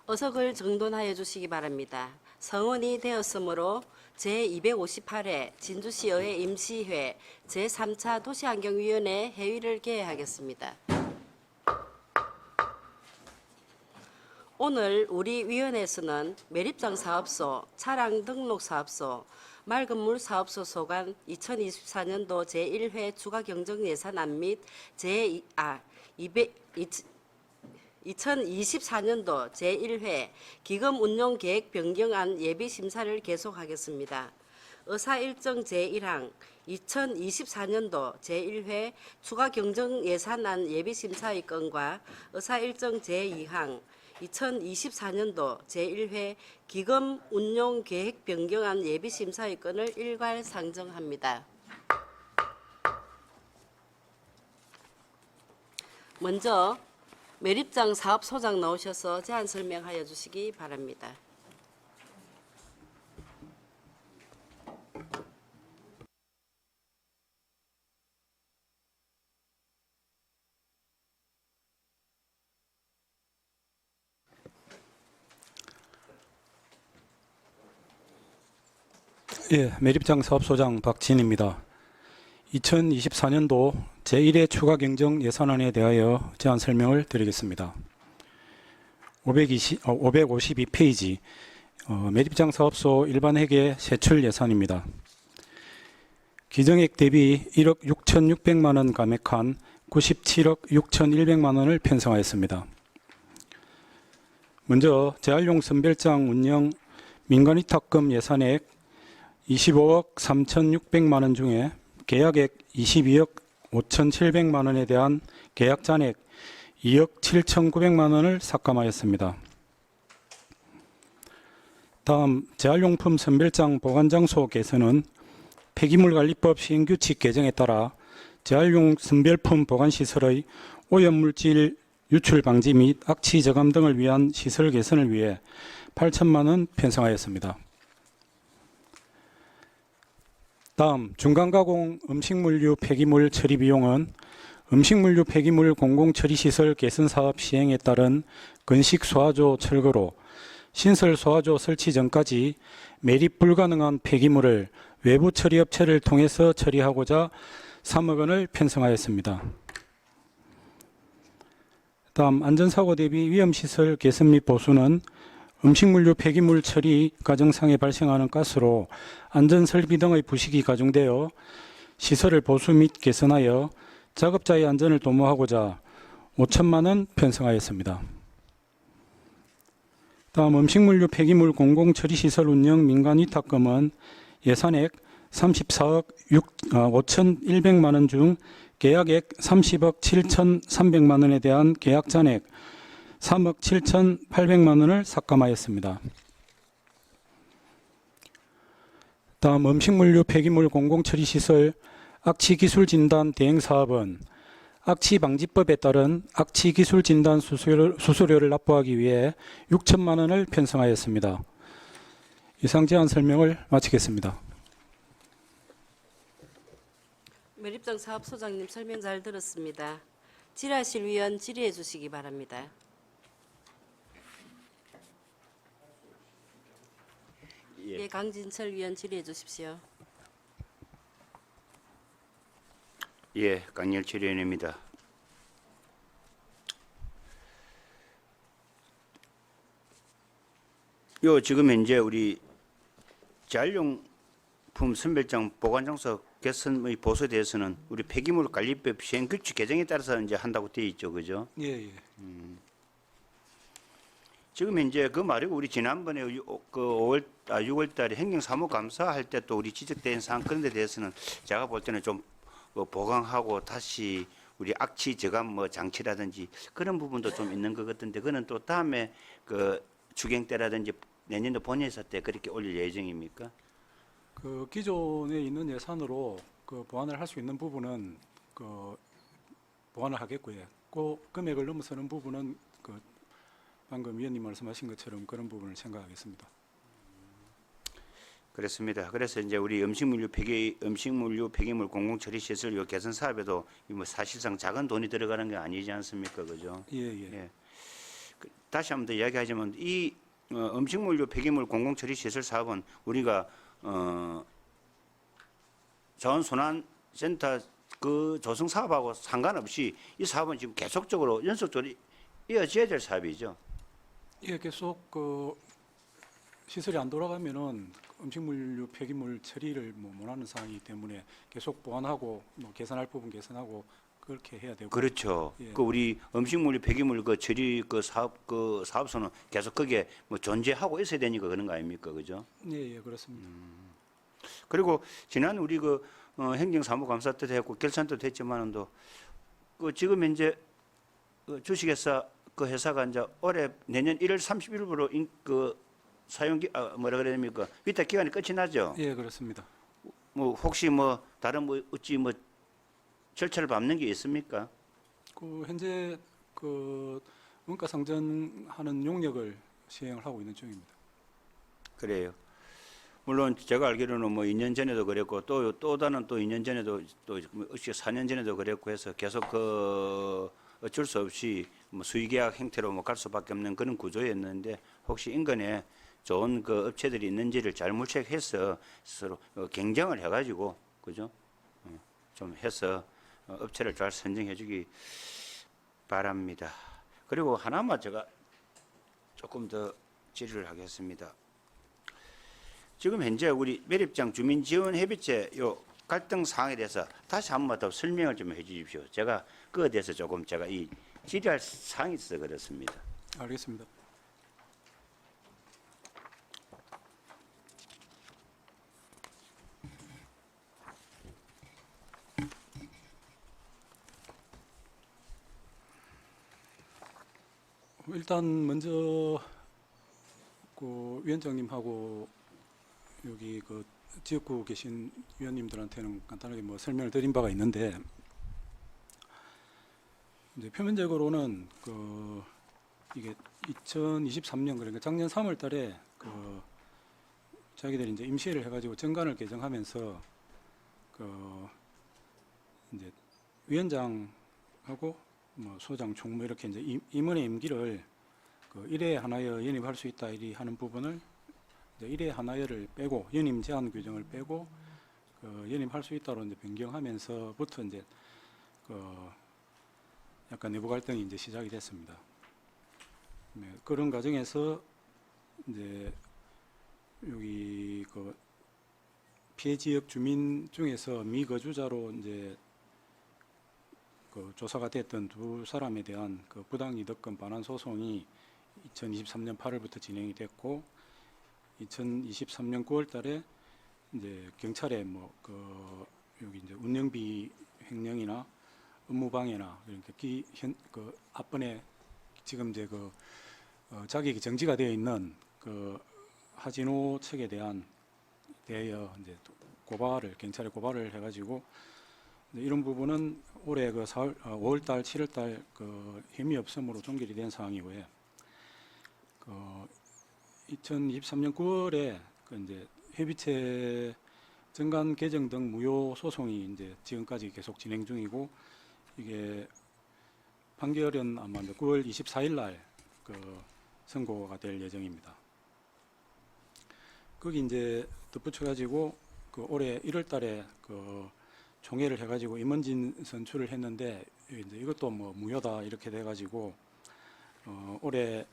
어석을 정돈하여 주시기 바랍니다. 성원이 되었으므로 제258회 진주시의회 임시회 제3차 도시환경위원회 회의를 개회하겠습니다. 오늘 우리 위원회에서는 매립장 사업소, 차량 등록 사업소, 맑은 물 사업소 소관 2024년도 제1회 추가 경정 예산안 및 2024년도 제1회 기금 운용 계획 변경안 예비 심사를 계속하겠습니다. 의사 일정 제1항 2024년도 제1회 추가 경정 예산안 예비 심사의 건과 의사 일정 제2항 2024년도 제1회 기금 운용 계획 변경안 예비 심사의 건을 일괄 상정합니다. 먼저 매립장 사업소장 나오셔서 제안 설명하여 주시기 바랍니다. 예, 매립장 사업소장 박진입니다. 2024년도 제1회 추가 경정 예산안에 대하여 제안 설명을 드리겠습니다. 552페이지 매립장 사업소 일반 회계 세출 예산입니다. 기정액 대비 1억 6,600만 원 감액한 97억 6,100만 원을 편성하였습니다. 먼저 재활용 선별장 운영 민간위탁금 예산액 25억 3,600만 원 중에 계약액 22억 5,700만 원에 대한 계약 잔액 2억 7,900만 원을 삭감하였습니다. 다음 재활용품 선별장 보관장소 개선은 폐기물관리법 시행규칙 개정에 따라 재활용 선별품 보관시설의 오염물질 유출 방지 및 악취 저감 등을 위한 시설 개선을 위해 8천만 원 편성하였습니다. 다음 중간가공 음식물류 폐기물 처리 비용은 음식물류 폐기물 공공처리시설 개선사업 시행에 따른 건식 소화조 철거로 신설 소화조 설치 전까지 매립 불가능한 폐기물을 외부 처리업체를 통해서 처리하고자 3억 원을 편성하였습니다. 다음 안전사고 대비 위험시설 개선 및 보수는 음식물류 폐기물 처리 과정상에 발생하는 가스로 안전설비 등의 부식이 가중되어 시설을 보수 및 개선하여 작업자의 안전을 도모하고자 5천만 원 편성하였습니다. 다음 음식물류 폐기물 공공처리시설 운영 민간위탁금은 예산액 34억 5,100만 원 중 계약액 30억 7,300만 원에 대한 계약 잔액 3억 7,800만 원을 삭감하였습니다. 다음 음식물류 폐기물 공공처리시설 악취기술진단 대행사업은 악취방지법에 따른 악취기술진단 수수료를 납부하기 위해 6천만 원을 편성하였습니다. 이상 제안 설명을 마치겠습니다. 매립장 사업소장님 설명 잘 들었습니다. 질의하실 위원 질의해 주시기 바랍니다. 예, 강진철 위원 질의해 주십시오. 예, 강렬철 의원입니다. 지금 현재 우리 재활용품 선별장 보관장소 개선의 보수에 대해서는 우리 폐기물 관리법 시행 규칙 개정에 따라서 이제 한다고 되어 있죠, 그죠? 예. 지금 현재 그 말이고 우리 지난번에 그 6월달에 행정사무감사할 때 또 우리 지적된 사항 그런 데 대해서는 제가 볼 때는 좀 보강하고 다시 우리 악취 저감 장치라든지 그런 부분도 좀 있는 것 같은데 그는 또 다음에 그 추경 때라든지 내년도 본예산 때 그렇게 올릴 예정입니까? 그 기존에 있는 예산으로 그 보완을 할 수 있는 부분은 그 보완을 하겠고요. 그 금액을 넘어서는 부분은 그 방금 위원님 말씀하신 것처럼 그런 부분을 생각하겠습니다. 그렇습니다. 그래서 이제 우리 음식물류 폐기물 공공처리시설 요 개선 사업에도 사실상 작은 돈이 들어가는 게 아니지 않습니까, 그죠? 예. 다시 한번 더 이야기하자면 이 음식물류 폐기물 공공처리 시설 사업은 우리가 자원순환센터 그 조성 사업하고 상관없이 이 사업은 지금 계속적으로 연속적으로 이어져야 될 사업이죠. 예, 계속 그 시설이 안 돌아가면은 음식물류 폐기물 처리를 뭐 못하는 상황이기 때문에 계속 보완하고 뭐 개선할 부분 개선하고 그렇게 해야 되고. 그렇죠. 예. 그 우리 음식물 폐기물 그 처리 그 사업소는 계속 거기에 뭐 존재하고 있어야 되니까 그런 거 아닙니까, 그죠? 예, 예, 그렇습니다. 그리고 지난 우리 그 행정사무감사 때도 했고 결산 때도 했지만은도 그 지금 현재 그 주식회사 그 회사가 이제 올해 내년 1월 31일부로 그 사용기 뭐라 그래야 됩니까? 위탁 기간이 끝이 나죠. 예, 그렇습니다. 뭐 혹시 뭐 다른 뭐 어찌 뭐 절차를 밟는 게 있습니까? 그 현재 그 원가 상전하는 용역을 시행을 하고 있는 중입니다. 그래요. 물론 제가 알기로는 뭐 2년 전에도 그랬고 또 다른 또 2년 전에도 또 4년 전에도 그랬고 해서 계속 그 어쩔 수 없이 뭐 수의계약 형태로 뭐 갈 수밖에 없는 그런 구조였는데 혹시 인근에 좋은 그 업체들이 있는지를 잘 물색해서 서로 경쟁을 해가지고 그죠? 좀 해서 업체를 잘 선정해주기 바랍니다. 그리고 하나만 제가 조금 더 질의를 하겠습니다. 지금 현재 우리 매립장 주민지원협의체 요 갈등 사항에 대해서 다시 한 번 더 설명을 좀 해주십시오. 제가 그에 대해서 조금 제가 이 질의할 사항이 있어서 그렇습니다. 알겠습니다. 일단 먼저 그 위원장님하고 여기 그 지역구 계신 위원님들한테는 간단하게 뭐 설명을 드린 바가 있는데 이제 표면적으로는 그 이게 2023년 그러니까 작년 3월달에 그 자기들이 이제 임시회를 해가지고 정관을 개정하면서 그 이제 위원장하고 뭐 소장, 총무 이렇게 이제 임원의 임기를 그 1회 하나여 연임할 수 있다 이리 하는 부분을 이제 1회 하나여를 빼고 연임 제한 규정을 빼고 그 연임할 수 있다로 이제 변경하면서부터 이제 그 약간 내부 갈등이 이제 시작이 됐습니다. 네, 그런 과정에서 이제 여기 그 피해 지역 주민 중에서 미거주자로 이제 그 조사가 됐던 두 사람에 대한 그 부당이득금 반환 소송이 2023년 8월부터 진행이 됐고 2023년 9월달에 이제 경찰에 뭐 그 여기 이제 운영비 횡령이나 업무방해나 그러니까 그 앞번에 지금 이제 그 자격이 정지가 되어 있는 그 하진호 측에 대하여 이제 고발을 경찰에 고발을 해가지고 이런 부분은 올해 그 5월달, 7월달 그 혐의 없음으로 종결이 된 상황이고요. 그 2023년 9월에 그 이제 협의체 정관 개정 등 무효 소송이 이제 지금까지 계속 진행 중이고 이게 판결은 아마 9월 24일 날 그 선고가 될 예정입니다. 거기 이제 덧붙여 가지고 그 올해 1월 달에 그 총회를 해가지고 임원진 선출을 했는데 이제 이것도 뭐 무효다 이렇게 돼가지고 올해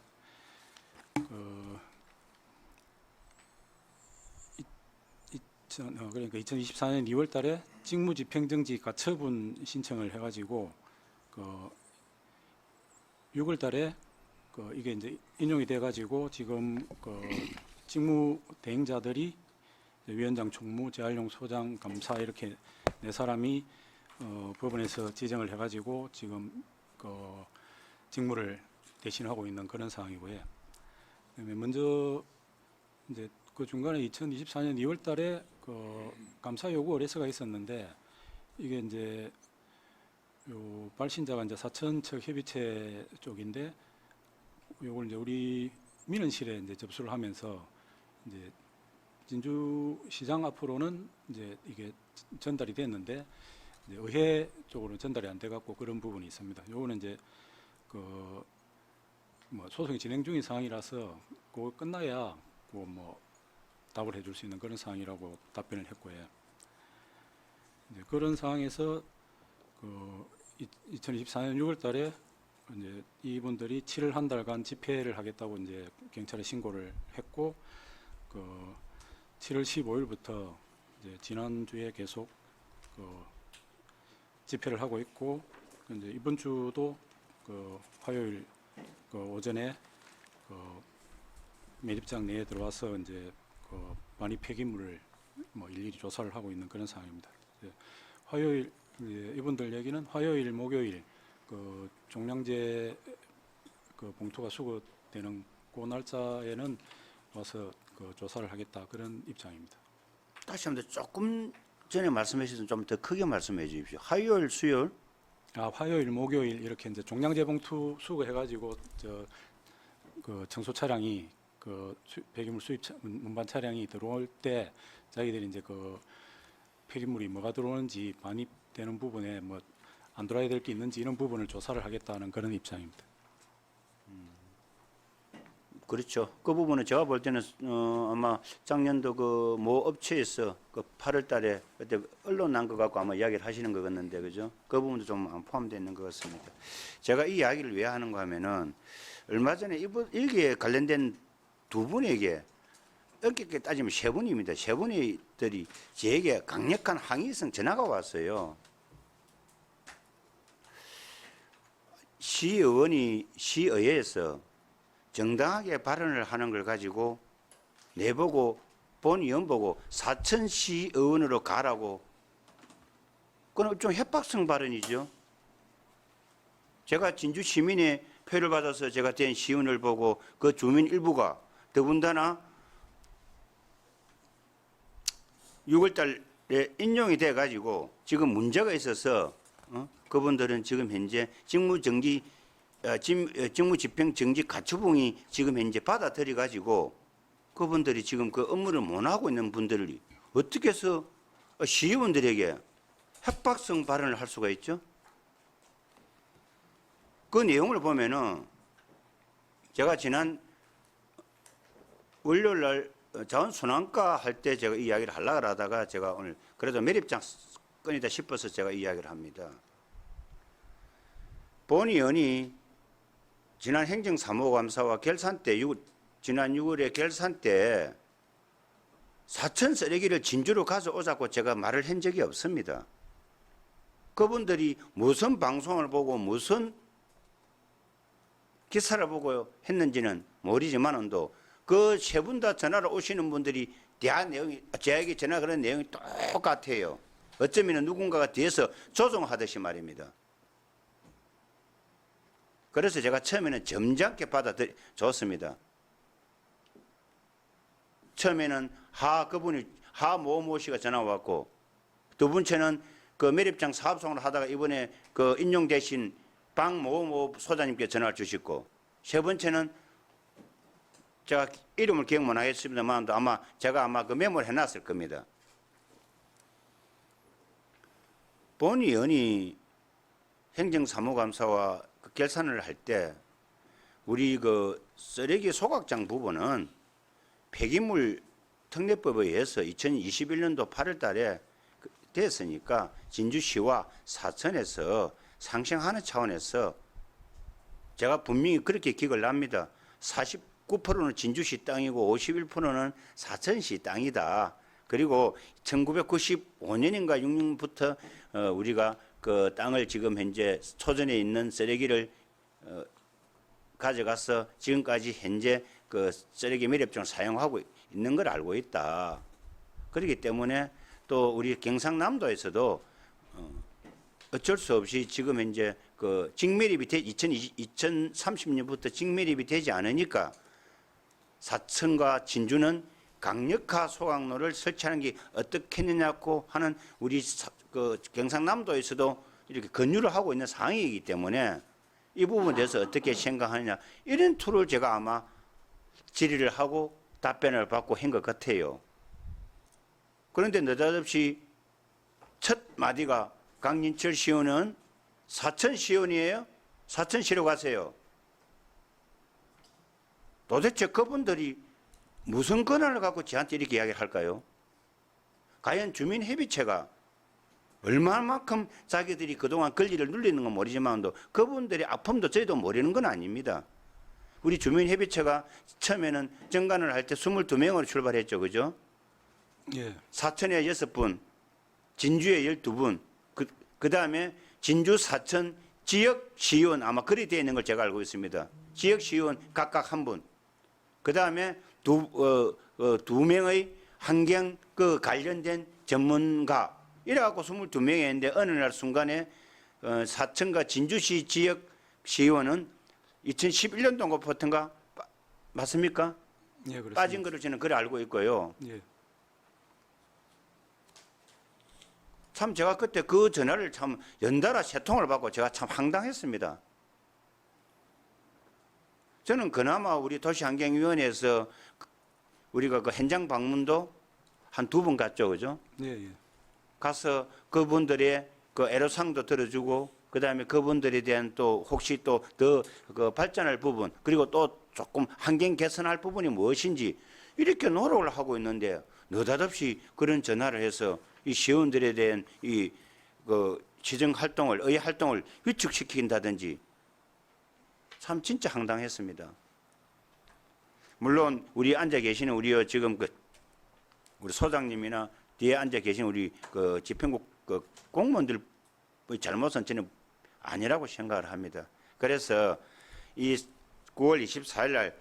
그러니까 2024년 2월달에 직무집행정지 가처분 신청을 해가지고 그 6월달에 그 이게 이제 인용이 돼가지고 지금 그 직무 대행자들이 위원장, 총무, 재활용 소장, 감사 이렇게 네 사람이 법원에서 지정을 해가지고 지금 그 직무를 대신하고 있는 그런 상황이고요. 그다음에 먼저 이제 그 중간에 2024년 2월달에 그 감사 요구 의뢰서가 있었는데 이게 이제 요 발신자가 이제 사천척 협의체 쪽인데 요걸 이제 우리 민원실에 이제 접수를 하면서 이제 진주시장 앞으로는 이제 이게 전달이 됐는데 이제 의회 쪽으로 전달이 안 돼 갖고 그런 부분이 있습니다. 요거는 이제 그 뭐 소송이 진행 중인 상황이라서 그거 끝나야 그뭐 답을 해줄 수 있는 그런 상황이라고 답변을 했고요. 이제 그런 상황에서 그 2024년 6월달에 이제 이분들이 7월 한 달간 집회를 하겠다고 이제 경찰에 신고를 했고 그 7월 15일부터 이제 지난주에 계속 그 집회를 하고 있고 이제 이번 주도 그 화요일 그 오전에 그 매립장 내에 들어와서 이제 그 반입 폐기물을 뭐 일일이 조사를 하고 있는 그런 상황입니다. 화요일 이분들 얘기는 화요일, 목요일 그 종량제 그 봉투가 수거되는 그 날짜에는 와서 그 조사를 하겠다 그런 입장입니다. 다시 한번 조금 전에 말씀해 주신 좀 더 크게 말씀해 주십시오. 화요일, 수요일? 화요일, 목요일 이렇게 이제 종량제 봉투 수거해가지고 그 청소 차량이 그 폐기물 수입 운반 차량이 들어올 때 자기들이 이제 그 폐기물이 뭐가 들어오는지 반입되는 부분에 뭐 안 들어와야 될 게 있는지 이런 부분을 조사를 하겠다는 그런 입장입니다. 그렇죠. 그 부분은 제가 볼 때는 아마 작년도 그 모 업체에서 그 8월달에 그때 언론 난 것 갖고 아마 이야기를 하시는 것 같는데 그죠? 그 부분도 좀 포함되어 있는 것 같습니다. 제가 이 이야기를 왜 하는가 하면은 얼마 전에 여기에 관련된 두 분에게 엄격하게 따지면 세 분입니다. 세 분들이 저에게 강력한 항의성 전화가 왔어요. 시의회에서 정당하게 발언을 하는 걸 가지고 내보고 본 의원 보고 사천시 의원으로 가라고. 그건 좀 협박성 발언이죠. 제가 진주 시민의 표를 받아서 제가 된 시의원을 보고 그 주민 일부가 더군다나 6월달에 인용이 돼가지고 지금 문제가 있어서 그분들은 지금 현재 직무집행정지 가처분이 지금 현재 받아들여 가지고 그분들이 지금 그 업무를 못 하고 있는 분들을 어떻게 해서 시의원들에게 협박성 발언을 할 수가 있죠? 그 내용을 보면은 제가 지난 월요일 날 자원순환과 할 때 제가 이 이야기를 하려고 하다가 제가 오늘 그래도 매립장 건이다 싶어서 제가 이 이야기를 합니다. 본 의원이 지난 행정사무감사와 결산 때 지난 6월에 결산 때 사천 쓰레기를 진주로 가져오자고 제가 말을 한 적이 없습니다. 그분들이 무슨 방송을 보고 무슨 기사를 보고 했는지는 모르지만은도 그 세 분 다 전화를 오시는 분들이 대한 내용이 저에게 전화 그런 내용이 똑같아요. 어쩌면 누군가가 뒤에서 조종하듯이 말입니다. 그래서 제가 처음에는 점잖게 받아줬습니다. 처음에는 그분이 모모 씨가 전화 왔고 두 번째는 그 매립장 사업송을 하다가 이번에 그 인용 대신 방모모 소장님께 전화를 주셨고 세 번째는 제가 이름을 기억 못 하겠습니다만 제가 그 메모를 해놨을 겁니다. 본 의원이 행정사무감사와 그 결산을 할 때 우리 그 쓰레기 소각장 부분은 폐기물 특례법에 의해서 2021년도 8월 달에 됐으니까 진주시와 사천에서 상생하는 차원에서 제가 분명히 그렇게 기억을 납니다. 49%는 진주시 땅이고 51%는 사천시 땅이다. 그리고 1995년인가 6년부터 우리가 그 땅을 지금 현재 초전에 있는 쓰레기를 가져가서 지금까지 현재 그 쓰레기 매립장을 사용하고 있는 걸 알고 있다. 그렇기 때문에 또 우리 경상남도에서도 어쩔 수 없이 지금 현재 그 직매립이 2030년부터 직매립이 되지 않으니까 사천과 진주는 강력화 소각로를 설치하는 게 어떻겠느냐고 하는 우리 그 경상남도에서도 이렇게 권유를 하고 있는 상황이기 때문에 이 부분에 대해서 어떻게 생각하느냐 이런 툴을 제가 아마 질의를 하고 답변을 받고 한 것 같아요. 그런데 느닷없이 첫 마디가 강진철 시의원은 사천시의원이에요? 사천시로 가세요. 도대체 그분들이 무슨 권한을 갖고 저한테 이렇게 이야기를 할까요? 과연 주민협의체가 얼마만큼 자기들이 그동안 권리를 누리는 건 모르지만도 그분들의 아픔도 저희도 모르는 건 아닙니다. 우리 주민협의체가 처음에는 정관을 할 때 22명으로 출발했죠. 그죠? 예. 사천에 6분, 진주에 12분, 그 다음에 진주, 사천 지역 시의원 아마 그리 되어 있는 걸 제가 알고 있습니다. 지역 시의원 각각 한 분. 그 다음에 두 명의 환경 그 관련된 전문가 이래갖고 22명이 있는데 어느 날 순간에 사천과 진주시 지역 시의원은 2011년도인가 맞습니까? 예, 그렇습니다. 빠진 거를 저는 그래 알고 있고요. 예. 참 제가 그때 그 전화를 참 연달아 세 통을 받고 제가 참 황당했습니다. 저는 그나마 우리 도시환경위원회에서 우리가 그 현장 방문도 한 2번 갔죠, 그죠? 예, 예. 가서 그분들의 그 애로사항도 들어주고 그다음에 그분들에 대한 또 혹시 또 더 그 발전할 부분 그리고 또 조금 환경 개선할 부분이 무엇인지 이렇게 노력을 하고 있는데 느닷없이 그런 전화를 해서 이 시의원들에 대한 이 그 지정 활동을 의 활동을 위축시킨다든지 참 진짜 황당했습니다. 물론 우리 앉아 계시는 우리 지금 그 우리 소장님이나 뒤에 앉아 계신 우리 그 집행국 그 공무원들의 잘못은 저는 아니라고 생각을 합니다. 그래서 이 9월 24일 날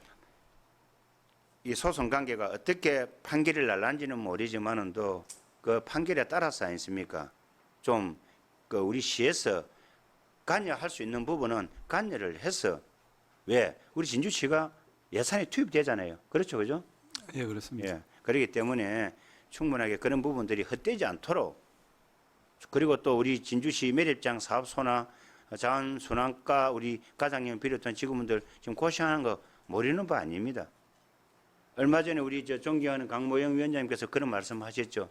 이 소송 관계가 어떻게 판결이 날란지는 모르지만은 또 그 판결에 따라서 아니십니까? 좀 그 우리 시에서 관여할 수 있는 부분은 관여를 해서 왜 우리 진주시가 예산이 투입되잖아요. 그렇죠, 그죠? 예, 그렇습니다. 예. 그렇기 때문에 충분하게 그런 부분들이 헛되지 않도록 그리고 또 우리 진주시 매립장 사업소나 자원순환과 우리 과장님 비롯한 직원분들 지금 고생하는 거 모르는 바 아닙니다. 얼마 전에 우리 존경하는 강모영 위원장님께서 그런 말씀하셨죠.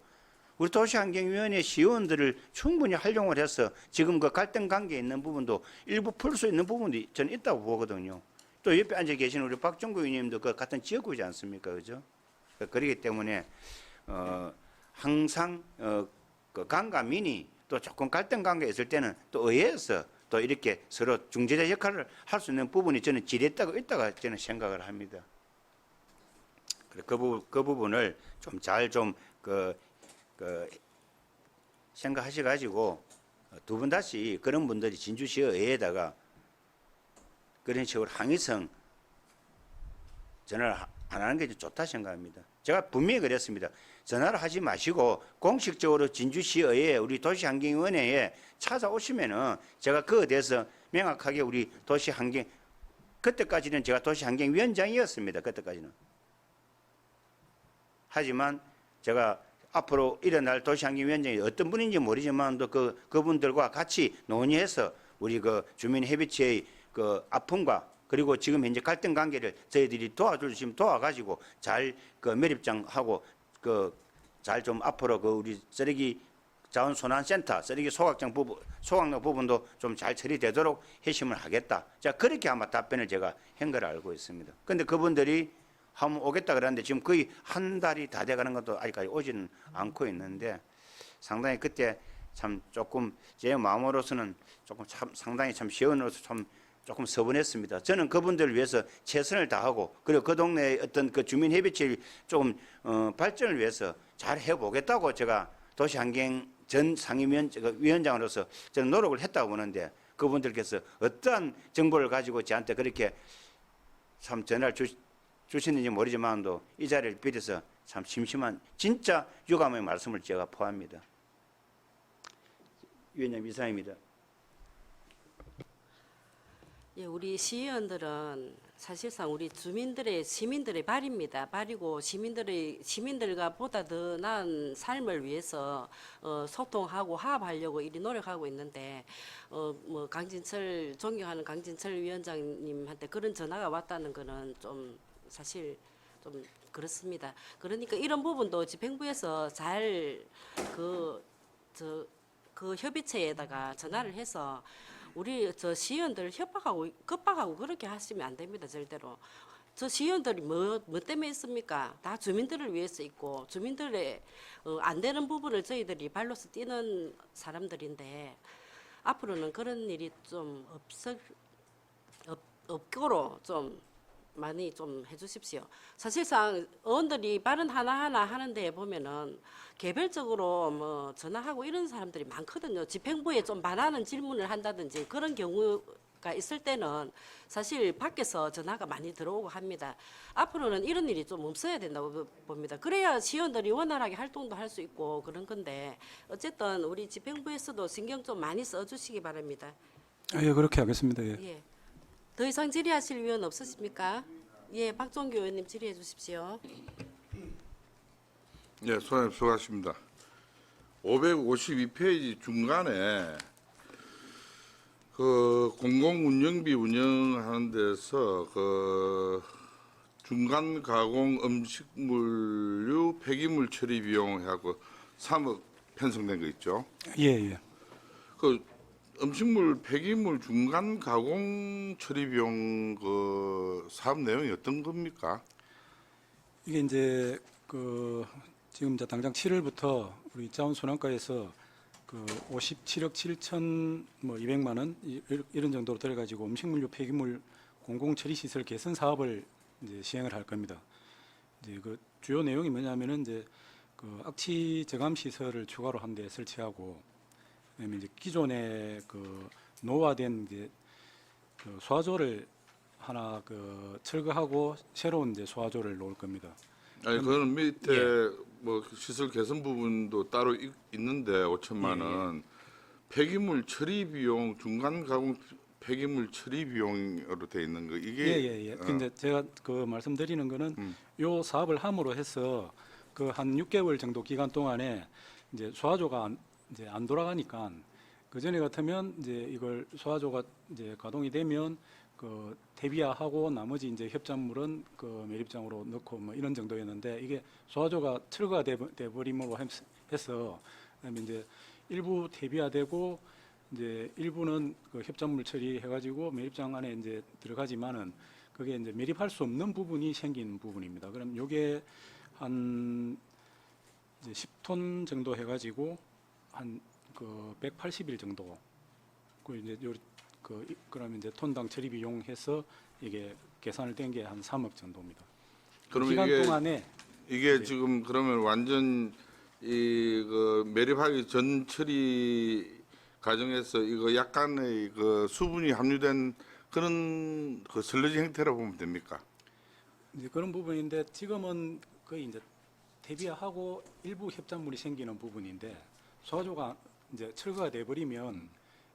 우리 도시환경위원회 시의원들을 충분히 활용을 해서 지금 그 갈등 관계에 있는 부분도 일부 풀 수 있는 부분도 저는 있다고 보거든요. 또 옆에 앉아 계신 우리 박종구 의원님도 그 같은 지역구이지 않습니까, 그죠? 그렇기 때문에 항상 그 강과 민이 또 조금 갈등 관계가 있을 때는 또 의회에서 또 이렇게 서로 중재자 역할을 할 수 있는 부분이 저는 지렛다고 있다고 저는 생각을 합니다. 그 부분을 좀 잘 좀 생각하셔가지고 두 분 다시 그런 분들이 진주시 의회에다가 그런 식으로 항의성 전화를 안 하는 게 좋다 생각합니다. 제가 분명히 그랬습니다. 전화를 하지 마시고 공식적으로 진주시 의회 우리 도시환경위원회에 찾아오시면은 제가 그에 대해서 명확하게 우리 도시환경 그때까지는 제가 도시환경위원장이었습니다. 그때까지는. 하지만 제가 앞으로 일어날 도시환경위원장이 어떤 분인지 모르지만 또 그분들과 같이 논의해서 우리 그 주민협의체의 그 아픔과 그리고 지금 현재 갈등 관계를 저희들이 도와주시면 도와가지고 잘 그 매립장하고 그 잘 좀 앞으로 그 우리 쓰레기 자원순환센터 쓰레기 소각장 부분 소각로 부분도 좀 잘 처리되도록 해심을 하겠다. 자 그렇게 아마 답변을 제가 한 걸 알고 있습니다. 그런데 그분들이 한번 오겠다 그러는데 지금 거의 한 달이 다 돼가는 것도 아직까지 오지는 않고 있는데 상당히 그때 참 조금 제 마음으로서는 조금 참 상당히 참 시의원으로서 참 조금 서운했습니다. 저는 그분들을 위해서 최선을 다하고 그리고 그 동네의 어떤 그 주민협의체를 조금 발전을 위해서 잘 해보겠다고 제가 도시환경 전 상임위원장으로서 저는 노력을 했다고 보는데 그분들께서 어떠한 정보를 가지고 저한테 그렇게 참 전화를 주시는지 모르지만도 이 자리를 빌어서 참 심심한 진짜 유감의 말씀을 제가 포함합니다. 위원님 이상입니다. 예, 우리 시의원들은 사실상 우리 시민들의 발입니다. 발이고 시민들과 보다 더 나은 삶을 위해서 소통하고 화합하려고 이리 노력하고 있는데 뭐 존경하는 강진철 위원장님한테 그런 전화가 왔다는 거는 좀 사실 좀 그렇습니다. 그러니까 이런 부분도 집행부에서 잘 그 협의체에다가 전화를 해서 우리 시의원들 협박하고 급박하고 그렇게 하시면 안 됩니다. 절대로 저 시의원들이 뭐 때문에 있습니까? 다 주민들을 위해서 있고 주민들의 안 되는 부분을 저희들이 발로서 뛰는 사람들인데 앞으로는 그런 일이 좀 없고로 좀 많이 좀 해주십시오. 사실상 의원들이 발언 하나하나 하는데 보면은 개별적으로 뭐 전화하고 이런 사람들이 많거든요. 집행부에 좀 반하는 질문을 한다든지 그런 경우가 있을 때는 사실 밖에서 전화가 많이 들어오고 합니다. 앞으로는 이런 일이 좀 없어야 된다고 봅니다. 그래야 시의원들이 원활하게 활동도 할 수 있고 그런 건데 어쨌든 우리 집행부에서도 신경 좀 많이 써주시기 바랍니다. 예, 그렇게 하겠습니다. 예. 예. 더 이상 질의하실 의원 없으십니까? 예, 박종규 의원님 질의해 주십시오. 네, 소장님 수고하십니다. 552페이지 중간에 그 공공운영비 운영하는 데서 그 중간 가공 음식물류 폐기물 처리 비용하고 3억 편성된 거 있죠. 예, 예. 그 음식물 폐기물 중간 가공 처리 비용 그 사업 내용이 어떤 겁니까? 이게 이제 그 지금 이제 당장 7월부터 우리 자원순환과에서 그 57억 7천 뭐 200만 원 이런 정도로 들어가지고 음식물류 폐기물 공공 처리 시설 개선 사업을 이제 시행을 할 겁니다. 이제 그 주요 내용이 뭐냐면은 이제 그 악취 저감 시설을 추가로 한 대 설치하고 그다음에 이제 기존에 그 노후화된 이제 그 소화조를 하나 그 철거하고 새로운 이제 소화조를 놓을 겁니다. 아니 그거는 밑에 뭐 시설 개선 부분도 따로 있는데 5천만 원 폐기물 처리 비용 중간 가공 폐기물 처리 비용으로 돼 있는 거 이게 예예예. 근데 제가 그 말씀드리는 거는 요 사업을 함으로 해서 그 한 6개월 정도 기간 동안에 이제 소화조가 이제 안 돌아가니까 그 전에 같으면 이제 이걸 소화조가 이제 가동이 되면 그 대비하고 나머지 이제 협찬물은 그 매립장으로 넣고 뭐 이런 정도였는데 이게 소화조가 철거가 돼 버림으로 해서 그다음에 이제 일부 대비화되고 이제 일부는 그 협찬물 처리해가지고 매립장 안에 이제 들어가지만은 그게 이제 매립할 수 없는 부분이 생긴 부분입니다. 그럼 요게 한 이제 10톤 정도 해가지고 한 그 180일 정도 그 이제 그러면 이제 톤당 처리 비용 해서 이게 계산을 된 게 한 3억 정도입니다. 그 그럼 기간 이게 동안에 이게 지금 그러면 완전 이 그 매립하기 전 처리 과정에서 이거 약간의 그 수분이 함유된 그런 그 슬러지 형태라고 보면 됩니까? 이제 그런 부분인데 지금은 거의 이제 대비하고 일부 협찬물이 생기는 부분인데 소화조가 이제 철거가 돼 버리면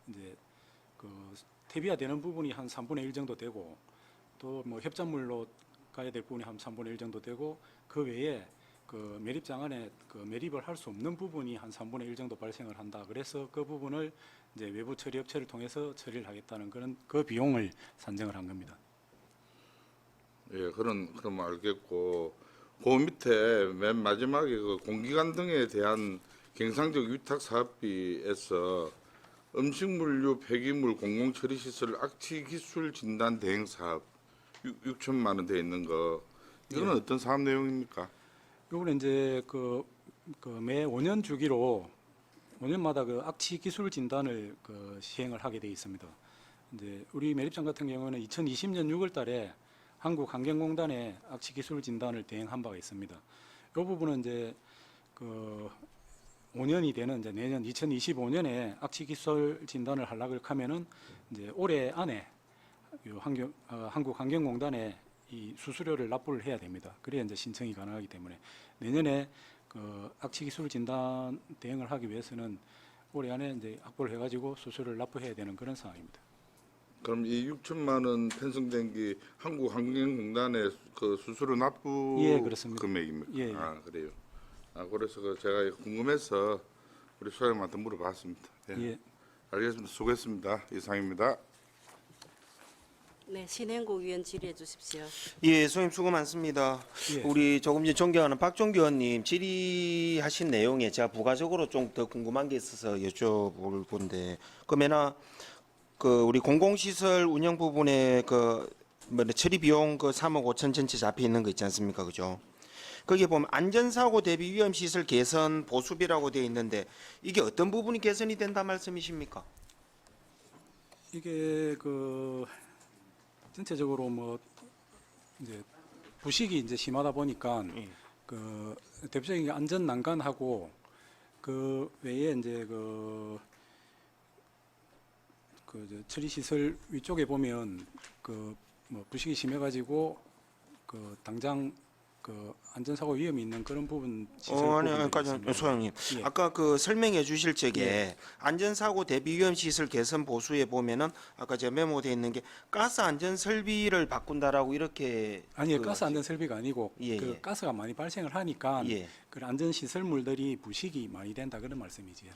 이제 그 대비화되는 부분이 한 3분의 1 정도 되고 또 뭐 협찬물로 가야 될 부분이 한 3분의 1 정도 되고 그 외에 그 매립장 안에 그 매립을 할 수 없는 부분이 한 3분의 1 정도 발생을 한다. 그래서 그 부분을 이제 외부 처리 업체를 통해서 처리를 하겠다는 그런 그 비용을 산정을 한 겁니다. 예, 그럼 알겠고 그 밑에 맨 마지막에 그 공기관 등에 대한 경상적 위탁 사업비에서 음식물류 폐기물 공공 처리 시설 악취 기술 진단 대행 사업 6천만 원 돼 있는 거 이거는 어떤 사업 내용입니까? 요거는 이제 매 5년 주기로 5년마다 그 악취 기술 진단을 그 시행을 하게 돼 있습니다. 이제 우리 매립장 같은 경우는 2020년 6월달에 한국환경공단에 악취 기술 진단을 대행한 바가 있습니다. 이 부분은 이제 그 5년이 되는 이제 내년 2025년에 악취 기술 진단을 하려고 하면은 이제 올해 안에 요 한국환경공단에 이 수수료를 납부를 해야 됩니다. 그래야 이제 신청이 가능하기 때문에 내년에 그 악취 기술 진단 대행을 하기 위해서는 올해 안에 이제 확보를 해가지고 수수료를 납부해야 되는 그런 상황입니다. 그럼 이 6천만 원 편성된 게 한국환경공단에 그 수수료 납부 예, 그렇습니다. 금액입니까? 예, 예. 아 그래요. 아 그래서 그 제가 궁금해서 우리 소장님한테 물어봤습니다. 예. 예. 알겠습니다. 수고했습니다. 이상입니다. 네, 신행국 의원 질의해 주십시오. 예, 소장님 수고 많습니다. 예. 우리 조금 전 존경하는 박종규 의원님 질의하신 내용에 제가 부가적으로 좀 더 궁금한 게 있어서 여쭤볼 건데, 그러면 그 우리 공공시설 운영 부분에 그 뭐 처리 비용 그 3억 5천 전체 잡혀 있는 거 있지 않습니까, 그죠? 거기에 보면 안전사고 대비 위험 시설 개선 보수비라고 되어 있는데 이게 어떤 부분이 개선이 된다 말씀이십니까? 이게 그 전체적으로 뭐 이제 부식이 이제 심하다 보니까 예. 그 대표적인 게 안전 난간하고 그 외에 이제 처리 시설 위쪽에 보면 그 뭐 부식이 심해가지고 그 당장 그 안전사고 위험이 있는 그런 부분 시설 아니, 부분들이 아까 있습니다. 소장님, 예. 아까 그 설명해 주실 적에 안전사고 대비 위험 시설 개선 보수에 보면은 아까 제가 메모돼 있는 게 가스 안전 설비를 바꾼다라고 이렇게 아니요, 그- 가스 안전 설비가 아니고 예, 그 예. 가스가 많이 발생을 하니까 예. 그 안전 시설물들이 부식이 많이 된다 그런 말씀이지요.